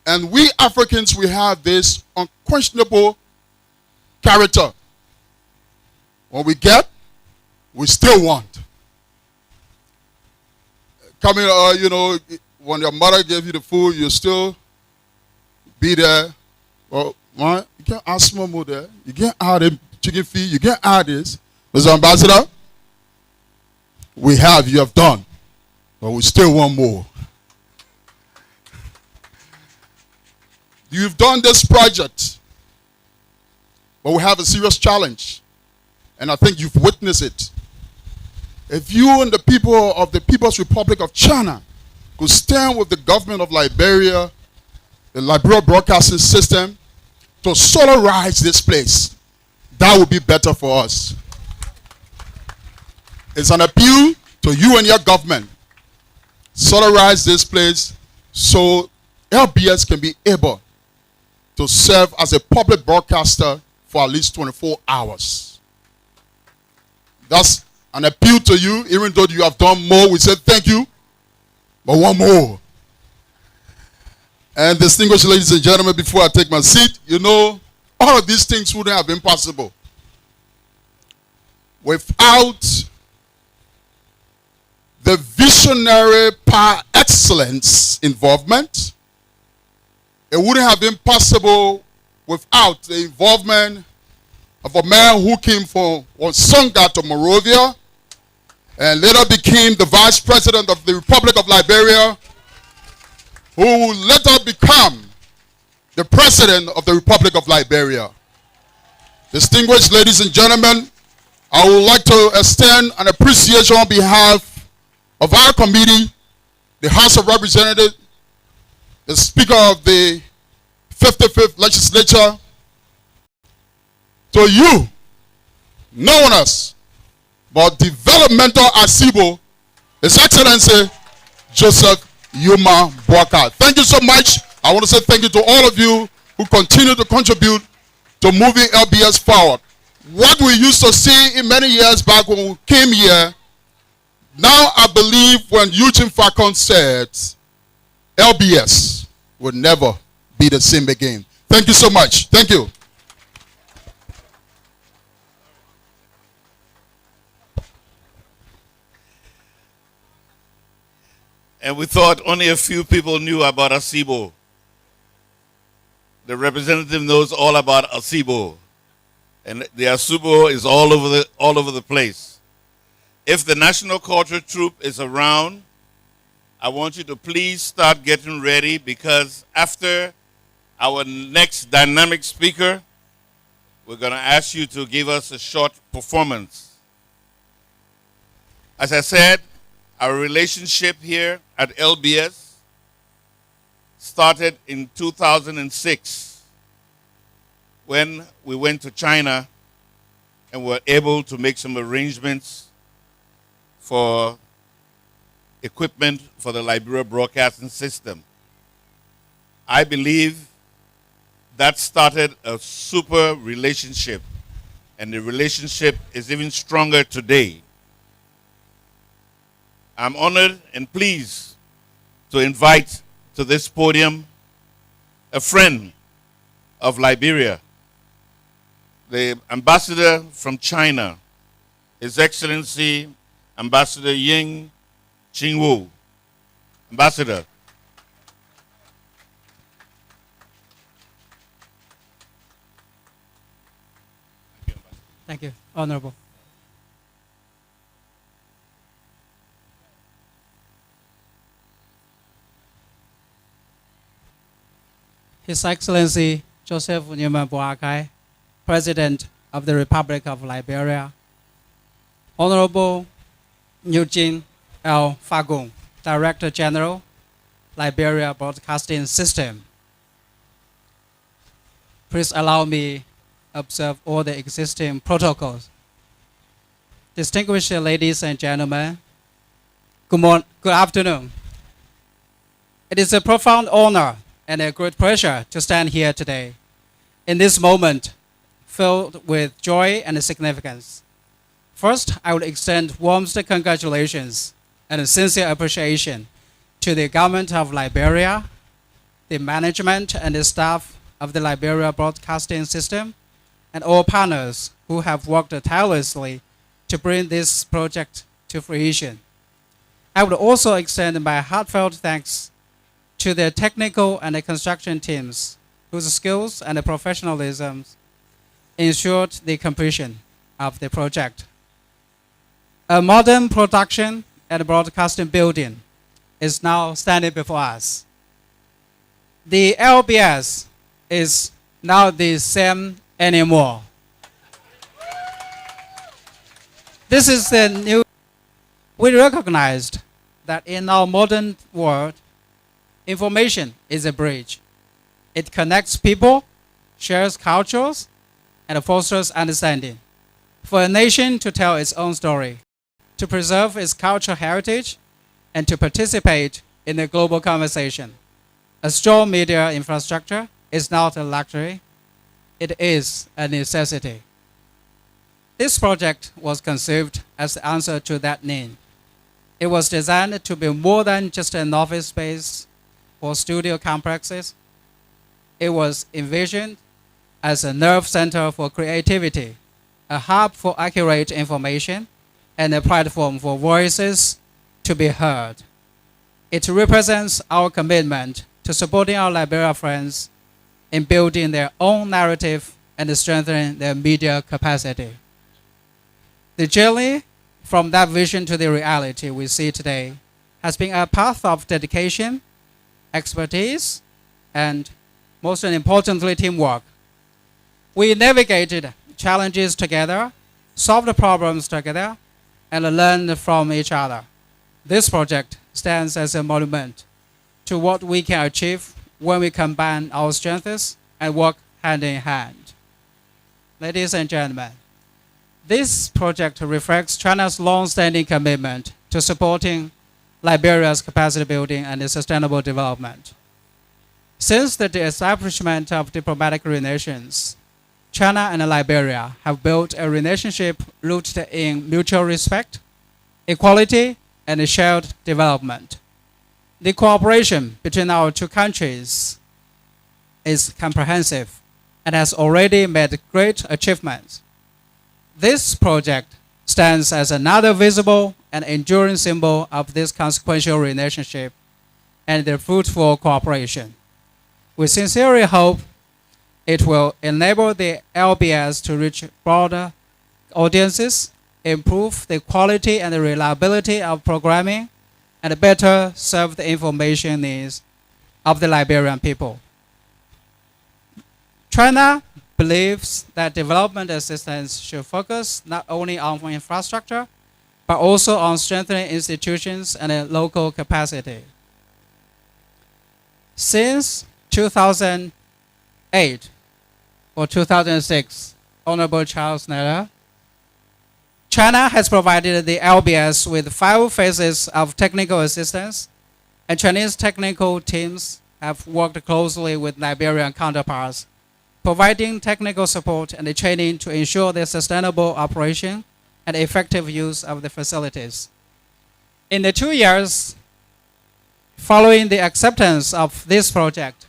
And we Africans, we have this unquestionable character. When we get, we still want. Coming, you know, when your mother gave you the food, you still be there. Well, You can't add small more there. You can't add a chicken feed. You can't add this. Mr. Ambassador, you have done, but we still want more. You've done this project, but we have a serious challenge, and I think you've witnessed it. If you and the people of the People's Republic of China could stand with the government of Liberia, the Liberia Broadcasting System, to solarize this place, that would be better for us. It's an appeal to you and your government. Solarize this place so LBS can be able to serve as a public broadcaster for at least 24 hours. That's an appeal to you. Even though you have done more, we say thank you, but one more. And distinguished ladies and gentlemen, before I take my seat, you know, all of these things wouldn't have been possible without the visionary par excellence involvement. It wouldn't have been possible without the involvement of a man who came from Songa to Monrovia and later became the Vice President of the Republic of Liberia, who will later become the President of the Republic of Liberia. Distinguished ladies and gentlemen, I would like to extend an appreciation on behalf of our committee, the House of Representatives, the Speaker of the 55th Legislature, to you, no one else but developmental Asibo, His Excellency Joseph Yuma Boakai. Thank you so much. I want to say thank you to all of you who continue to contribute to moving LBS forward. What we used to see in many years back when we came here, now I believe when Eugene Falcon said, LBS will never be the same again. Thank you so much. Thank you. And we thought only a few people knew about Asibo. The representative knows all about Asibo. And the Asibo is all over the place. If the National Culture Troupe is around, I want you to please start getting ready, because after our next dynamic speaker, we're going to ask you to give us a short performance. As I said, our relationship here at LBS started in 2006 when we went to China and were able to make some arrangements for equipment for the Liberia Broadcasting System. I believe that started a super relationship, and the relationship is even stronger today. I'm honored and pleased to invite to this podium a friend of Liberia, the ambassador from China, His Excellency Ambassador Ying Qingwu. Ambassador. Thank you, Honorable. His Excellency Joseph Yuma Boakai, President of the Republic of Liberia, Honorable Eugene L. Fagon, Director General, Liberia Broadcasting System. Please allow me observe all the existing protocols. Distinguished ladies and gentlemen, good afternoon. It is a profound honor and a great pleasure to stand here today in this moment filled with joy and significance. First, I would extend warmest congratulations and sincere appreciation to the government of Liberia, the management and the staff of the Liberia Broadcasting System, and all partners who have worked tirelessly to bring this project to fruition. I would also extend my heartfelt thanks to the technical and the construction teams whose skills and professionalism ensured the completion of the project. A modern production and broadcasting building is now standing before us. The LBS is not the same anymore. This is the new. We recognized that in our modern world, information is a bridge. It connects people, shares cultures, and fosters understanding. For a nation to tell its own story, to preserve its cultural heritage, and to participate in the global conversation, a strong media infrastructure is not a luxury, it is a necessity. This project was conceived as the answer to that need. It was designed to be more than just an office space or studio complexes. It was envisioned as a nerve center for creativity, a hub for accurate information, and a platform for voices to be heard. It represents our commitment to supporting our Liberia friends in building their own narrative and strengthening their media capacity. The journey from that vision to the reality we see today has been a path of dedication, expertise, and most importantly, teamwork. We navigated challenges together, solved problems together, and learned from each other. This project stands as a monument to what we can achieve when we combine our strengths and work hand in hand. Ladies and gentlemen, this project reflects China's long-standing commitment to supporting Liberia's capacity building and sustainable development. Since the establishment of diplomatic relations, China and Liberia have built a relationship rooted in mutual respect, equality, and shared development. The cooperation between our two countries is comprehensive and has already made great achievements. This project stands as another visible and enduring symbol of this consequential relationship and the fruitful cooperation. We sincerely hope it will enable the LBS to reach broader audiences, improve the quality and the reliability of programming, and better serve the information needs of the Liberian people. China believes that development assistance should focus not only on infrastructure, but also on strengthening institutions and local capacity. Since 2008 or 2006, Honorable Charles Naylor, China has provided the LBS with 5 phases of technical assistance, and Chinese technical teams have worked closely with Liberian counterparts, providing technical support and training to ensure the sustainable operation and effective use of the facilities. In the 2 years following the acceptance of this project,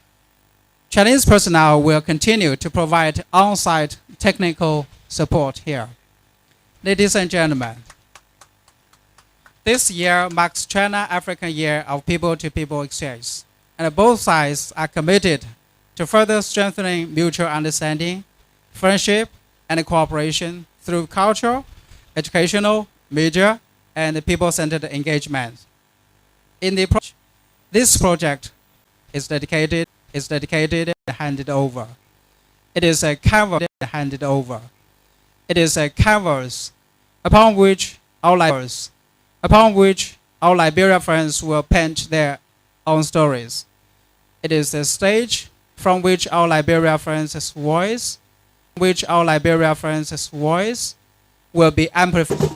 Chinese personnel will continue to provide on-site technical support here. Ladies and gentlemen, this year marks China-African Year of People-to-People Exchange, and both sides are committed to further strengthening mutual understanding, friendship, and cooperation through cultural, educational, media, and people-centered engagement. This project is dedicated and handed over. It is a canvas handed over. It is a canvas upon which our Liberia friends will paint their own stories. It is a stage from which our Liberia friends' voice will be amplified.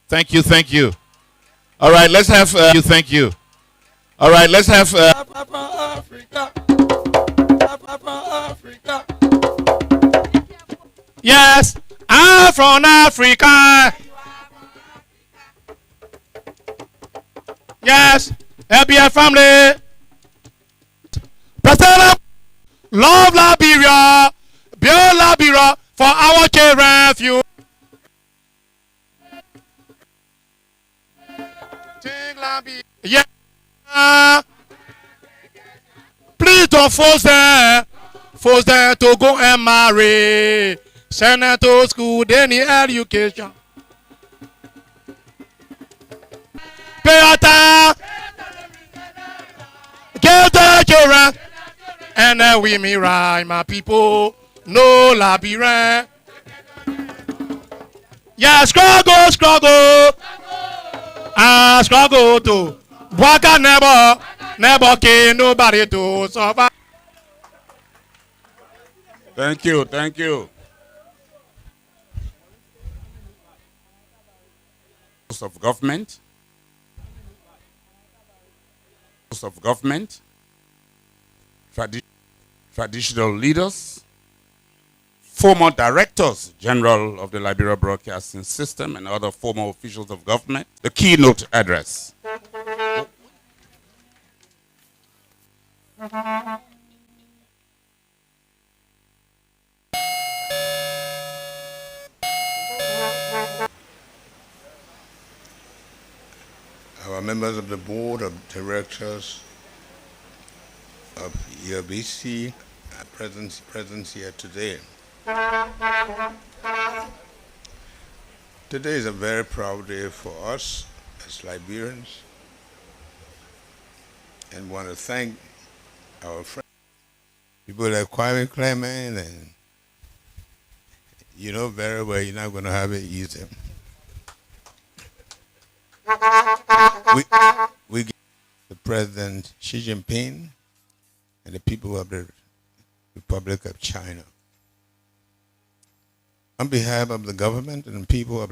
Thank you, thank you. All right, let's have thank you. All right, let's have Africa. Africa. yes, I'm from Africa. Yes, LBI family. President, love Liberia, build Liberia for our children. Yeah. Please don't force them to go and marry. Send them to school, they need education. Pay attention, give the children, and then we may ride, my people. No labyrinth. Yeah, struggle. Struggle to Boakai never can nobody to survive. Thank you. Of government, traditional leaders, former directors general of the Liberia Broadcasting System, and other former officials of government. The keynote address. Our members of the board of directors of ELBC present here today. Today is a very proud day for us as Liberians, and want to thank our friends, people like Kwame Clement, and you know very well you're not going to have it easy. We give the President Xi Jinping and the people of the Republic of China. On behalf of the government and the people of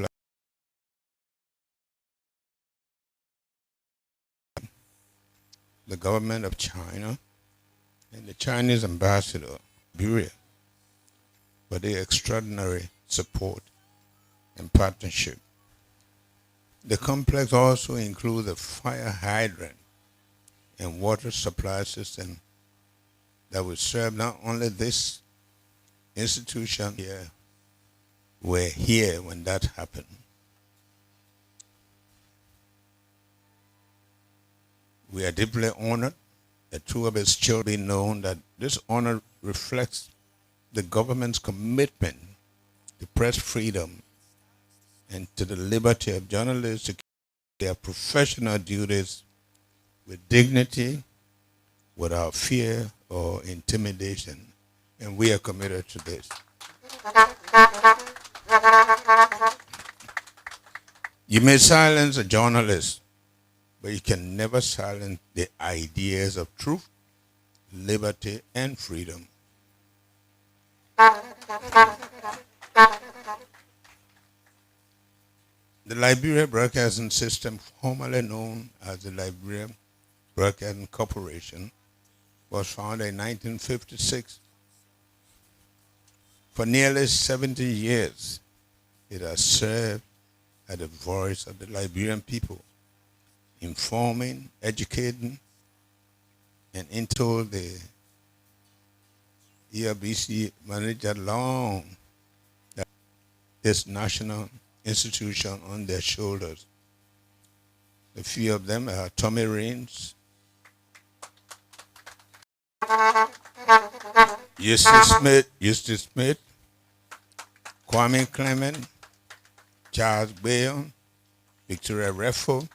the government of China and the Chinese ambassador, Liberia, for their extraordinary support and partnership. The complex also includes a fire hydrant and water supply system that will serve not only this institution here, were here when that happened. We are deeply honored that two of its children known that this honor reflects the government's commitment to press freedom and to the liberty of journalists to keep their professional duties with dignity, without fear or intimidation. And we are committed to this. You may silence a journalist, but you can never silence the ideas of truth, liberty, and freedom. The Liberia Broadcasting System, formerly known as the Liberia Broadcasting Corporation, was founded in 1956. For nearly 70 years, it has served as the voice of the Liberian people, informing, educating, and until the ELBC managed long this national institution on their shoulders. A few of them are Tommy Raines, Eustace Smith, Kwame Clement, Charles Bayon, Victoria Reffo,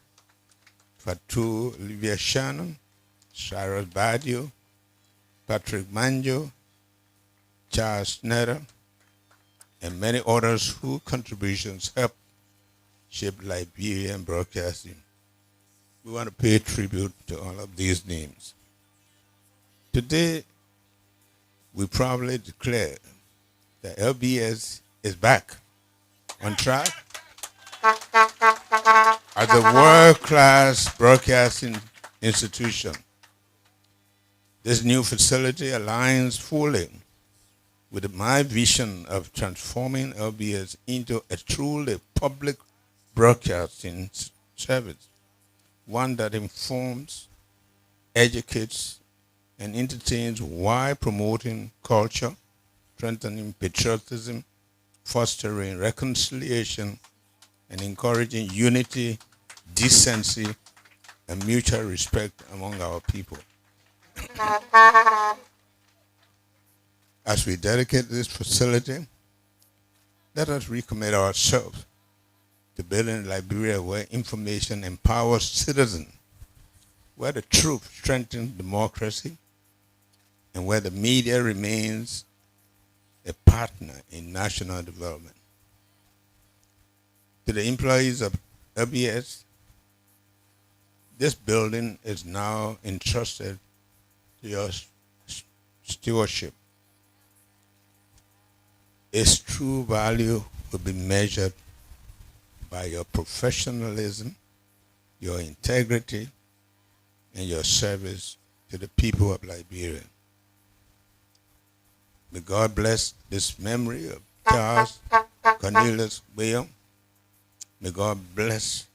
Fatou Olivia Shannon, Cyrus Badio, Patrick Manjo, Charles Snyder, and many others whose contributions helped shape Liberian broadcasting. We want to pay tribute to all of these names. Today, we proudly declare that LBS is back on track as a world-class broadcasting institution. This new facility aligns fully with my vision of transforming LBS into a truly public broadcasting service, one that informs, educates, and entertains while promoting culture, strengthening patriotism, fostering reconciliation, and encouraging unity, decency, and mutual respect among our people. As we dedicate this facility, let us recommit ourselves to building Liberia where information empowers citizens, where the truth strengthens democracy, and where the media remains a partner in national development. To the employees of LBS, this building is now entrusted to your stewardship. Its true value will be measured by your professionalism, your integrity, and your service to the people of Liberia. May God bless this memory of Charles Cornelius William. May God bless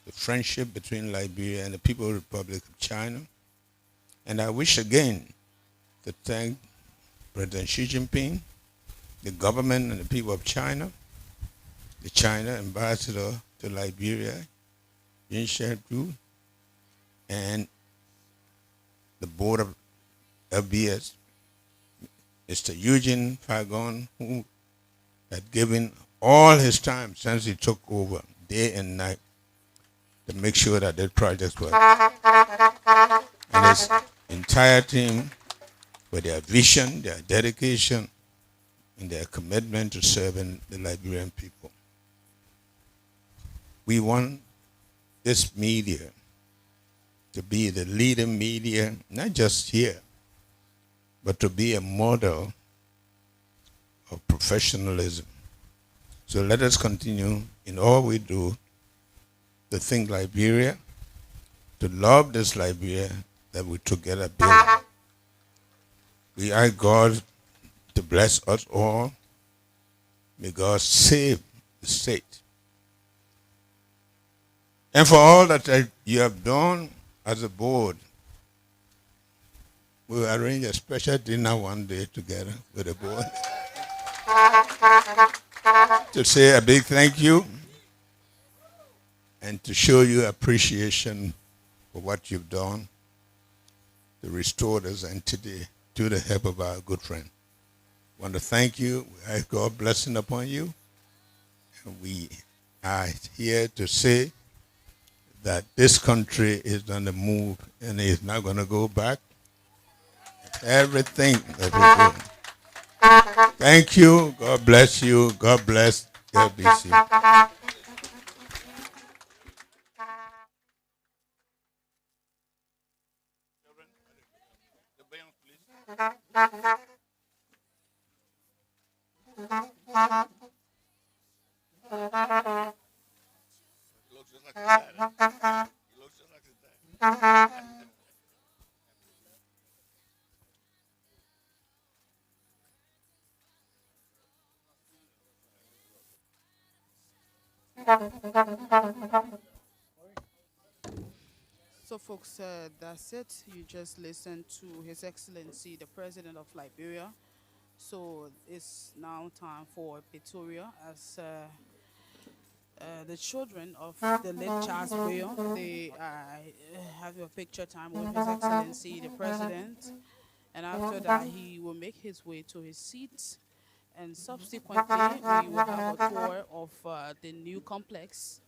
the friendship between Liberia and the People's Republic of China. And I wish again to thank President Xi Jinping, the government and the people of China, the China ambassador to Liberia, Yin Shadu, and the board of LBS, Mr. Eugene Fagon, who had given all his time since he took over, day and night, to make sure that the projects work. And his entire team, with their vision, their dedication, and their commitment to serving the Liberian people. We want this media to be the leading media, not just here, but to be a model of professionalism. So let us continue in all we do to think Liberia, to love this Liberia that we together build. We ask God to bless us all. May God save the state. And for all that you have done as a board, we'll arrange a special dinner one day together with the board to say a big thank you and to show you appreciation for what you've done to restore this entity to the help of our good friend. I want to thank you. I ask God blessing upon you. And we are here to say that this country is on the move and is not going to go back. Everything that we do. Thank you. God bless you. God bless LBC. So, folks, that's it. You just listened to His Excellency, the President of Liberia. So, it's now time for Pretoria as the children of the late Charles Boyo. They have a picture time with His Excellency, the President. And after that, he will make his way to his seat. And subsequently, we will have a tour of the new complex,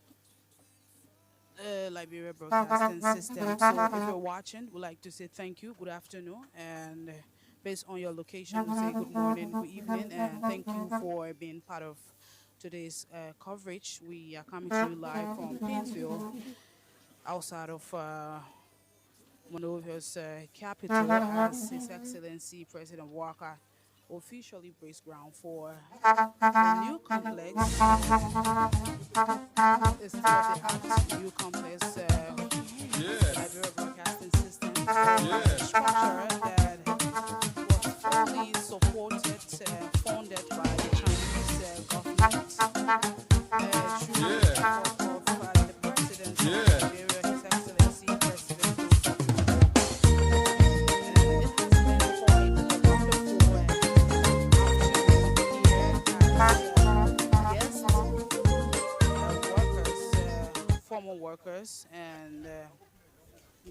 Liberia Broadcasting System. So if you're watching, we'd like to say thank you, good afternoon, and based on your location, we say good morning, good evening, and thank you for being part of today's coverage. We are coming to you live from Paynesville, outside of Monovia's capital, as His Excellency President Boakai officially breaks ground for the new complex. It's state-of-the-art new complex, Liberia Broadcasting System, structure that was fully supported, funded by the Chinese government through the support of the President of Liberia, His Excellency President Boakai. It has been quite a wonderful afternoon here as workers, former workers, and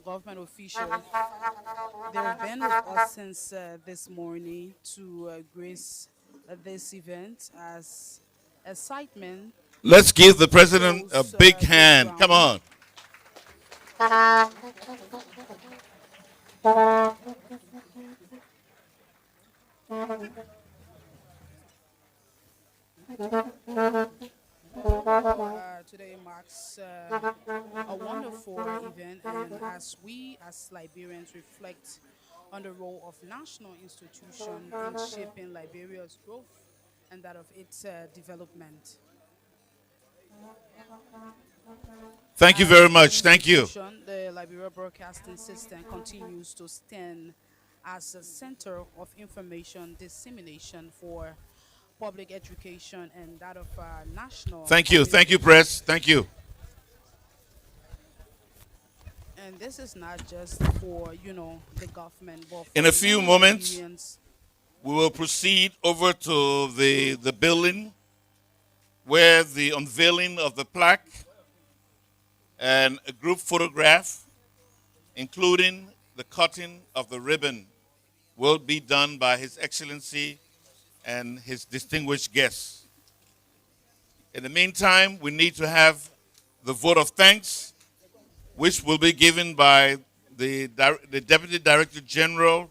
government officials. They've been with us since this morning to grace this event as excitement. Let's give the president a big hand. Come on. Today marks a wonderful event, and as we as Liberians reflect on the role of national institutions in shaping Liberia's growth and that of its development. Thank you very much. Thank you. The Liberia Broadcasting System continues to stand as a center of information dissemination for public education and that of national. Thank you. Thank you, press. Thank you. And this is not just for, the government, but for In a few moments, Liberians. we will proceed over to the building where the unveiling of the plaque and a group photograph, including the cutting of the ribbon, will be done by His Excellency and his distinguished guests. In the meantime, we need to have the vote of thanks, which will be given by the Deputy Director General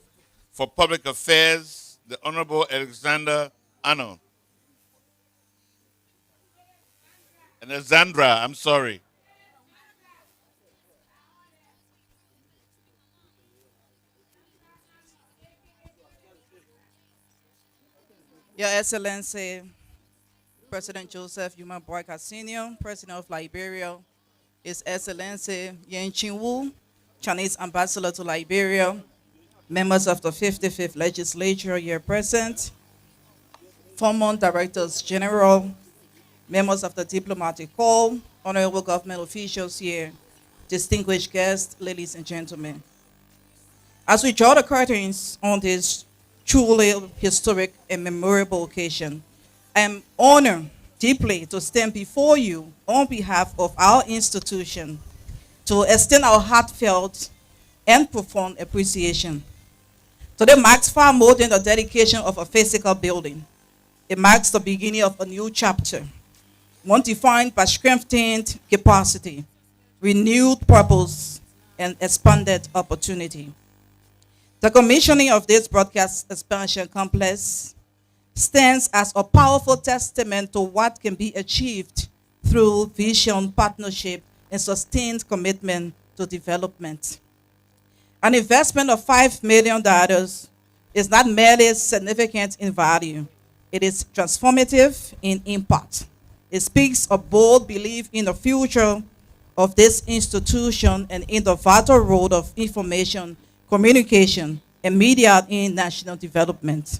for Public Affairs, the Honorable Alexander Anon. And Alexandra, I'm sorry. Your Excellency, President Joseph Boakai Sr., President of Liberia, His Excellency Yen Chinwu, Chinese Ambassador to Liberia, members of the 55th Legislature here present, former Directors General, members of the Diplomatic Corps, honorable government officials here, distinguished guests, ladies and gentlemen. As we draw the curtains on this truly historic and memorable occasion, I am honored deeply to stand before you on behalf of our institution to extend our heartfelt and profound appreciation. Today marks far more than the dedication of a physical building. It marks the beginning of a new chapter, one defined by strengthened capacity, renewed purpose, and expanded opportunity. The commissioning of this broadcast expansion complex stands as a powerful testament to what can be achieved through vision, partnership, and sustained commitment to development. An investment of $5 million is not merely significant in value, it is transformative in impact. It speaks of bold belief in the future of this institution and in the vital role of information, communication, and media in national development.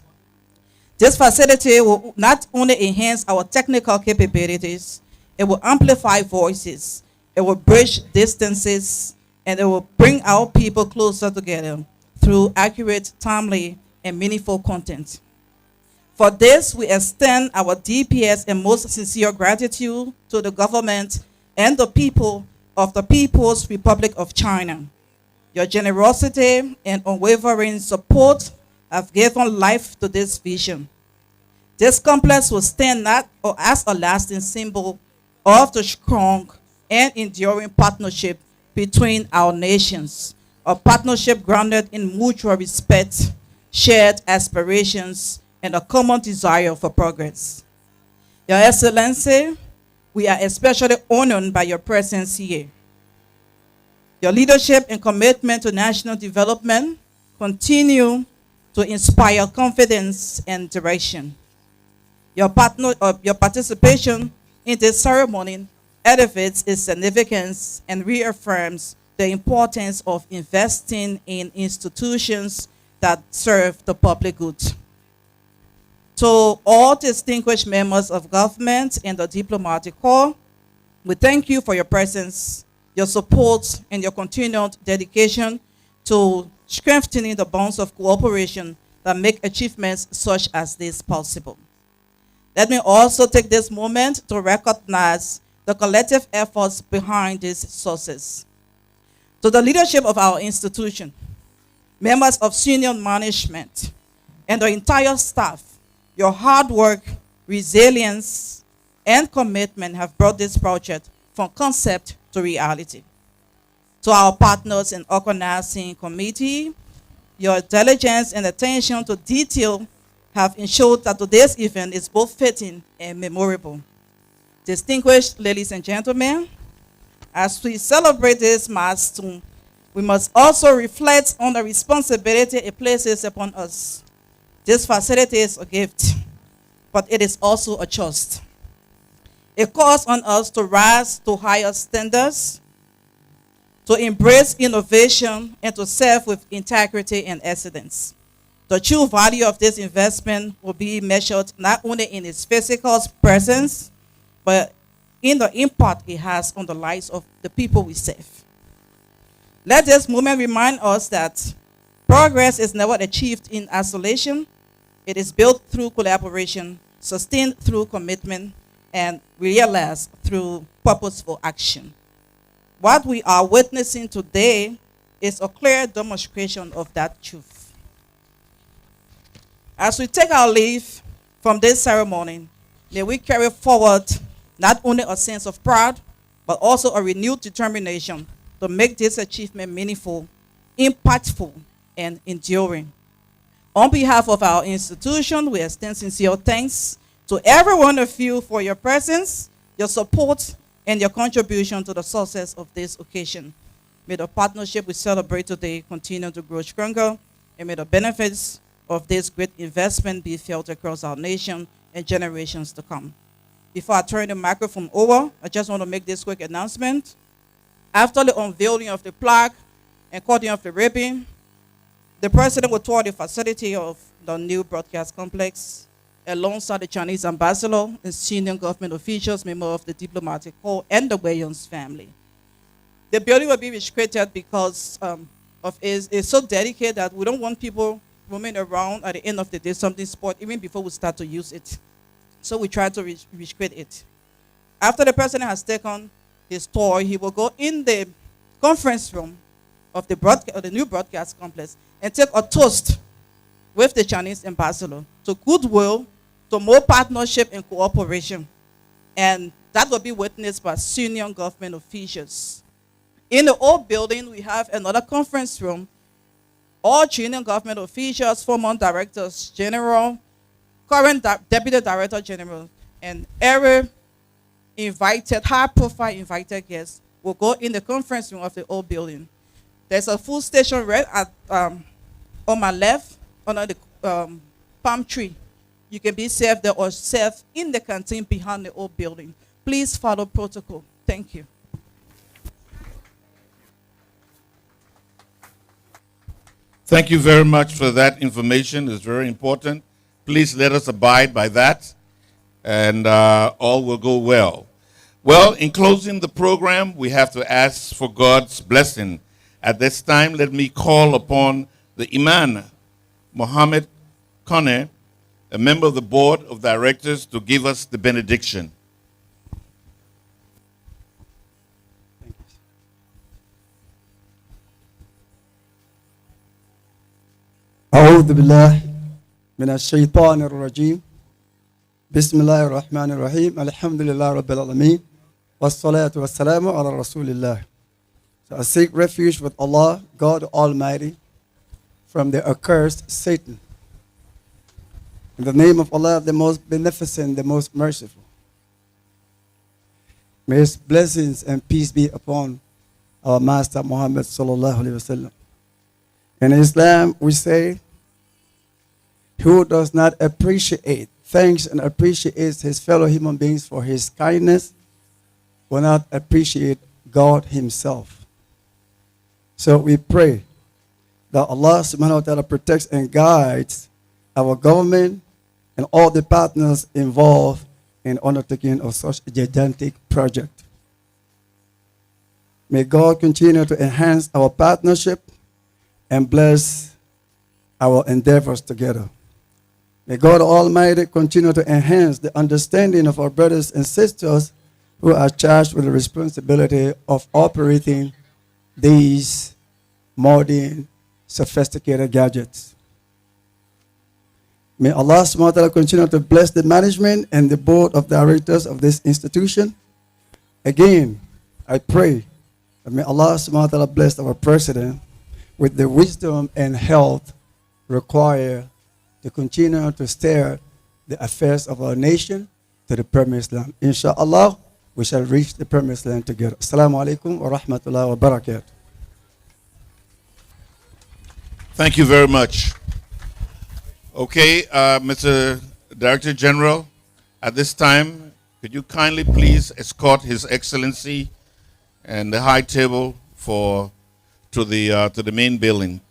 This facility will not only enhance our technical capabilities, it will amplify voices, it will bridge distances, and it will bring our people closer together through accurate, timely, and meaningful content. For this, we extend our deepest and most sincere gratitude to the government and the people of the People's Republic of China. Your generosity and unwavering support have given life to this vision. This complex will stand not as a lasting symbol of the strong and enduring partnership between our nations, a partnership grounded in mutual respect, shared aspirations, and a common desire for progress. Your Excellency, we are especially honored by your presence here. Your leadership and commitment to national development continue to inspire confidence and direction. Your participation in this ceremony elevates its significance and reaffirms the importance of investing in institutions that serve the public good. To all distinguished members of government and the diplomatic corps, we thank you for your presence, your support, and your continued dedication to strengthening the bonds of cooperation that make achievements such as this possible. Let me also take this moment to recognize the collective efforts behind these success. To the leadership of our institution, members of senior management, and the entire staff, your hard work, resilience, and commitment have brought this project from concept to reality. To our partners in organizing committee, your diligence and attention to detail have ensured that today's event is both fitting and memorable. Distinguished ladies and gentlemen, as we celebrate this milestone, we must also reflect on the responsibility it places upon us. This facility is a gift, but it is also a trust. It calls on us to rise to higher standards, to embrace innovation, and to serve with integrity and excellence. The true value of this investment will be measured not only in its physical presence, but in the impact it has on the lives of the people we serve. Let this moment remind us that progress is never achieved in isolation. It is built through collaboration, sustained through commitment, and realized through purposeful action. What we are witnessing today is a clear demonstration of that truth. As we take our leave from this ceremony, may we carry forward not only a sense of pride, but also a renewed determination to make this achievement meaningful, impactful, and enduring. On behalf of our institution, we extend sincere thanks to every one of you for your presence, your support, and your contribution to the success of this occasion. May the partnership we celebrate today continue to grow stronger, and may the benefits of this great investment be felt across our nation and generations to come. Before I turn the microphone over, I just want to make this quick announcement. After the unveiling of the plaque and cutting of the ribbon, the president will tour the facility of the new broadcast complex alongside the Chinese ambassador and senior government officials, members of the diplomatic corps, and the Williams family. The building will be restricted because it's so dedicated that we don't want people roaming around at the end of the day, something sport, even before we start to use it. So we try to restrict it. After the president has taken his tour, he will go in the conference room of the new broadcast complex and take a toast with the Chinese ambassador to goodwill, to more partnership and cooperation. And that will be witnessed by senior government officials. In the old building, we have another conference room. All junior government officials, former directors general, current deputy director general, and every invited, high-profile invited guest will go in the conference room of the old building. There's a food station right at, on my left, under the palm tree. You can be served there or served in the canteen behind the old building. Please follow protocol. Thank you. Thank you very much for that information. It's very important. Please let us abide by that, and all will go well. Well, in closing the program, we have to ask for God's blessing. At this time, let me call upon the Imam, Mohammed Kone, a member of the board of directors, to give us the benediction. أعوذ بالله من الشيطان الرجيم بسم الله الرحمن الرحيم الحمد لله رب العالمين والصلاة والسلام على رسول الله. So I seek refuge with Allah, God Almighty, from the accursed Satan. In the name of Allah, the most beneficent, the most merciful. May His blessings and peace be upon our Master Muhammad sallallahu alaihi wasallam. In Islam, we say, who does not appreciate, thanks and appreciates his fellow human beings for his kindness, will not appreciate God himself. So we pray that Allah subhanahu wa ta'ala protects and guides our government and all the partners involved in undertaking of such a gigantic project. May God continue to enhance our partnership and bless our endeavors together. May God Almighty continue to enhance the understanding of our brothers and sisters who are charged with the responsibility of operating these modern, sophisticated gadgets. May Allah subhanahu wa ta'ala continue to bless the management and the board of directors of this institution. Again, I pray that may Allah subhanahu wa ta'ala bless our president with the wisdom and health required to continue to steer the affairs of our nation to the promised land. Inshallah, we shall reach the promised land together. Assalamu alaikum wa rahmatullahi wa barakatuh. Thank you very much. Okay, Mr. Director General, at this time, could you kindly please escort His Excellency and the high table to the main building?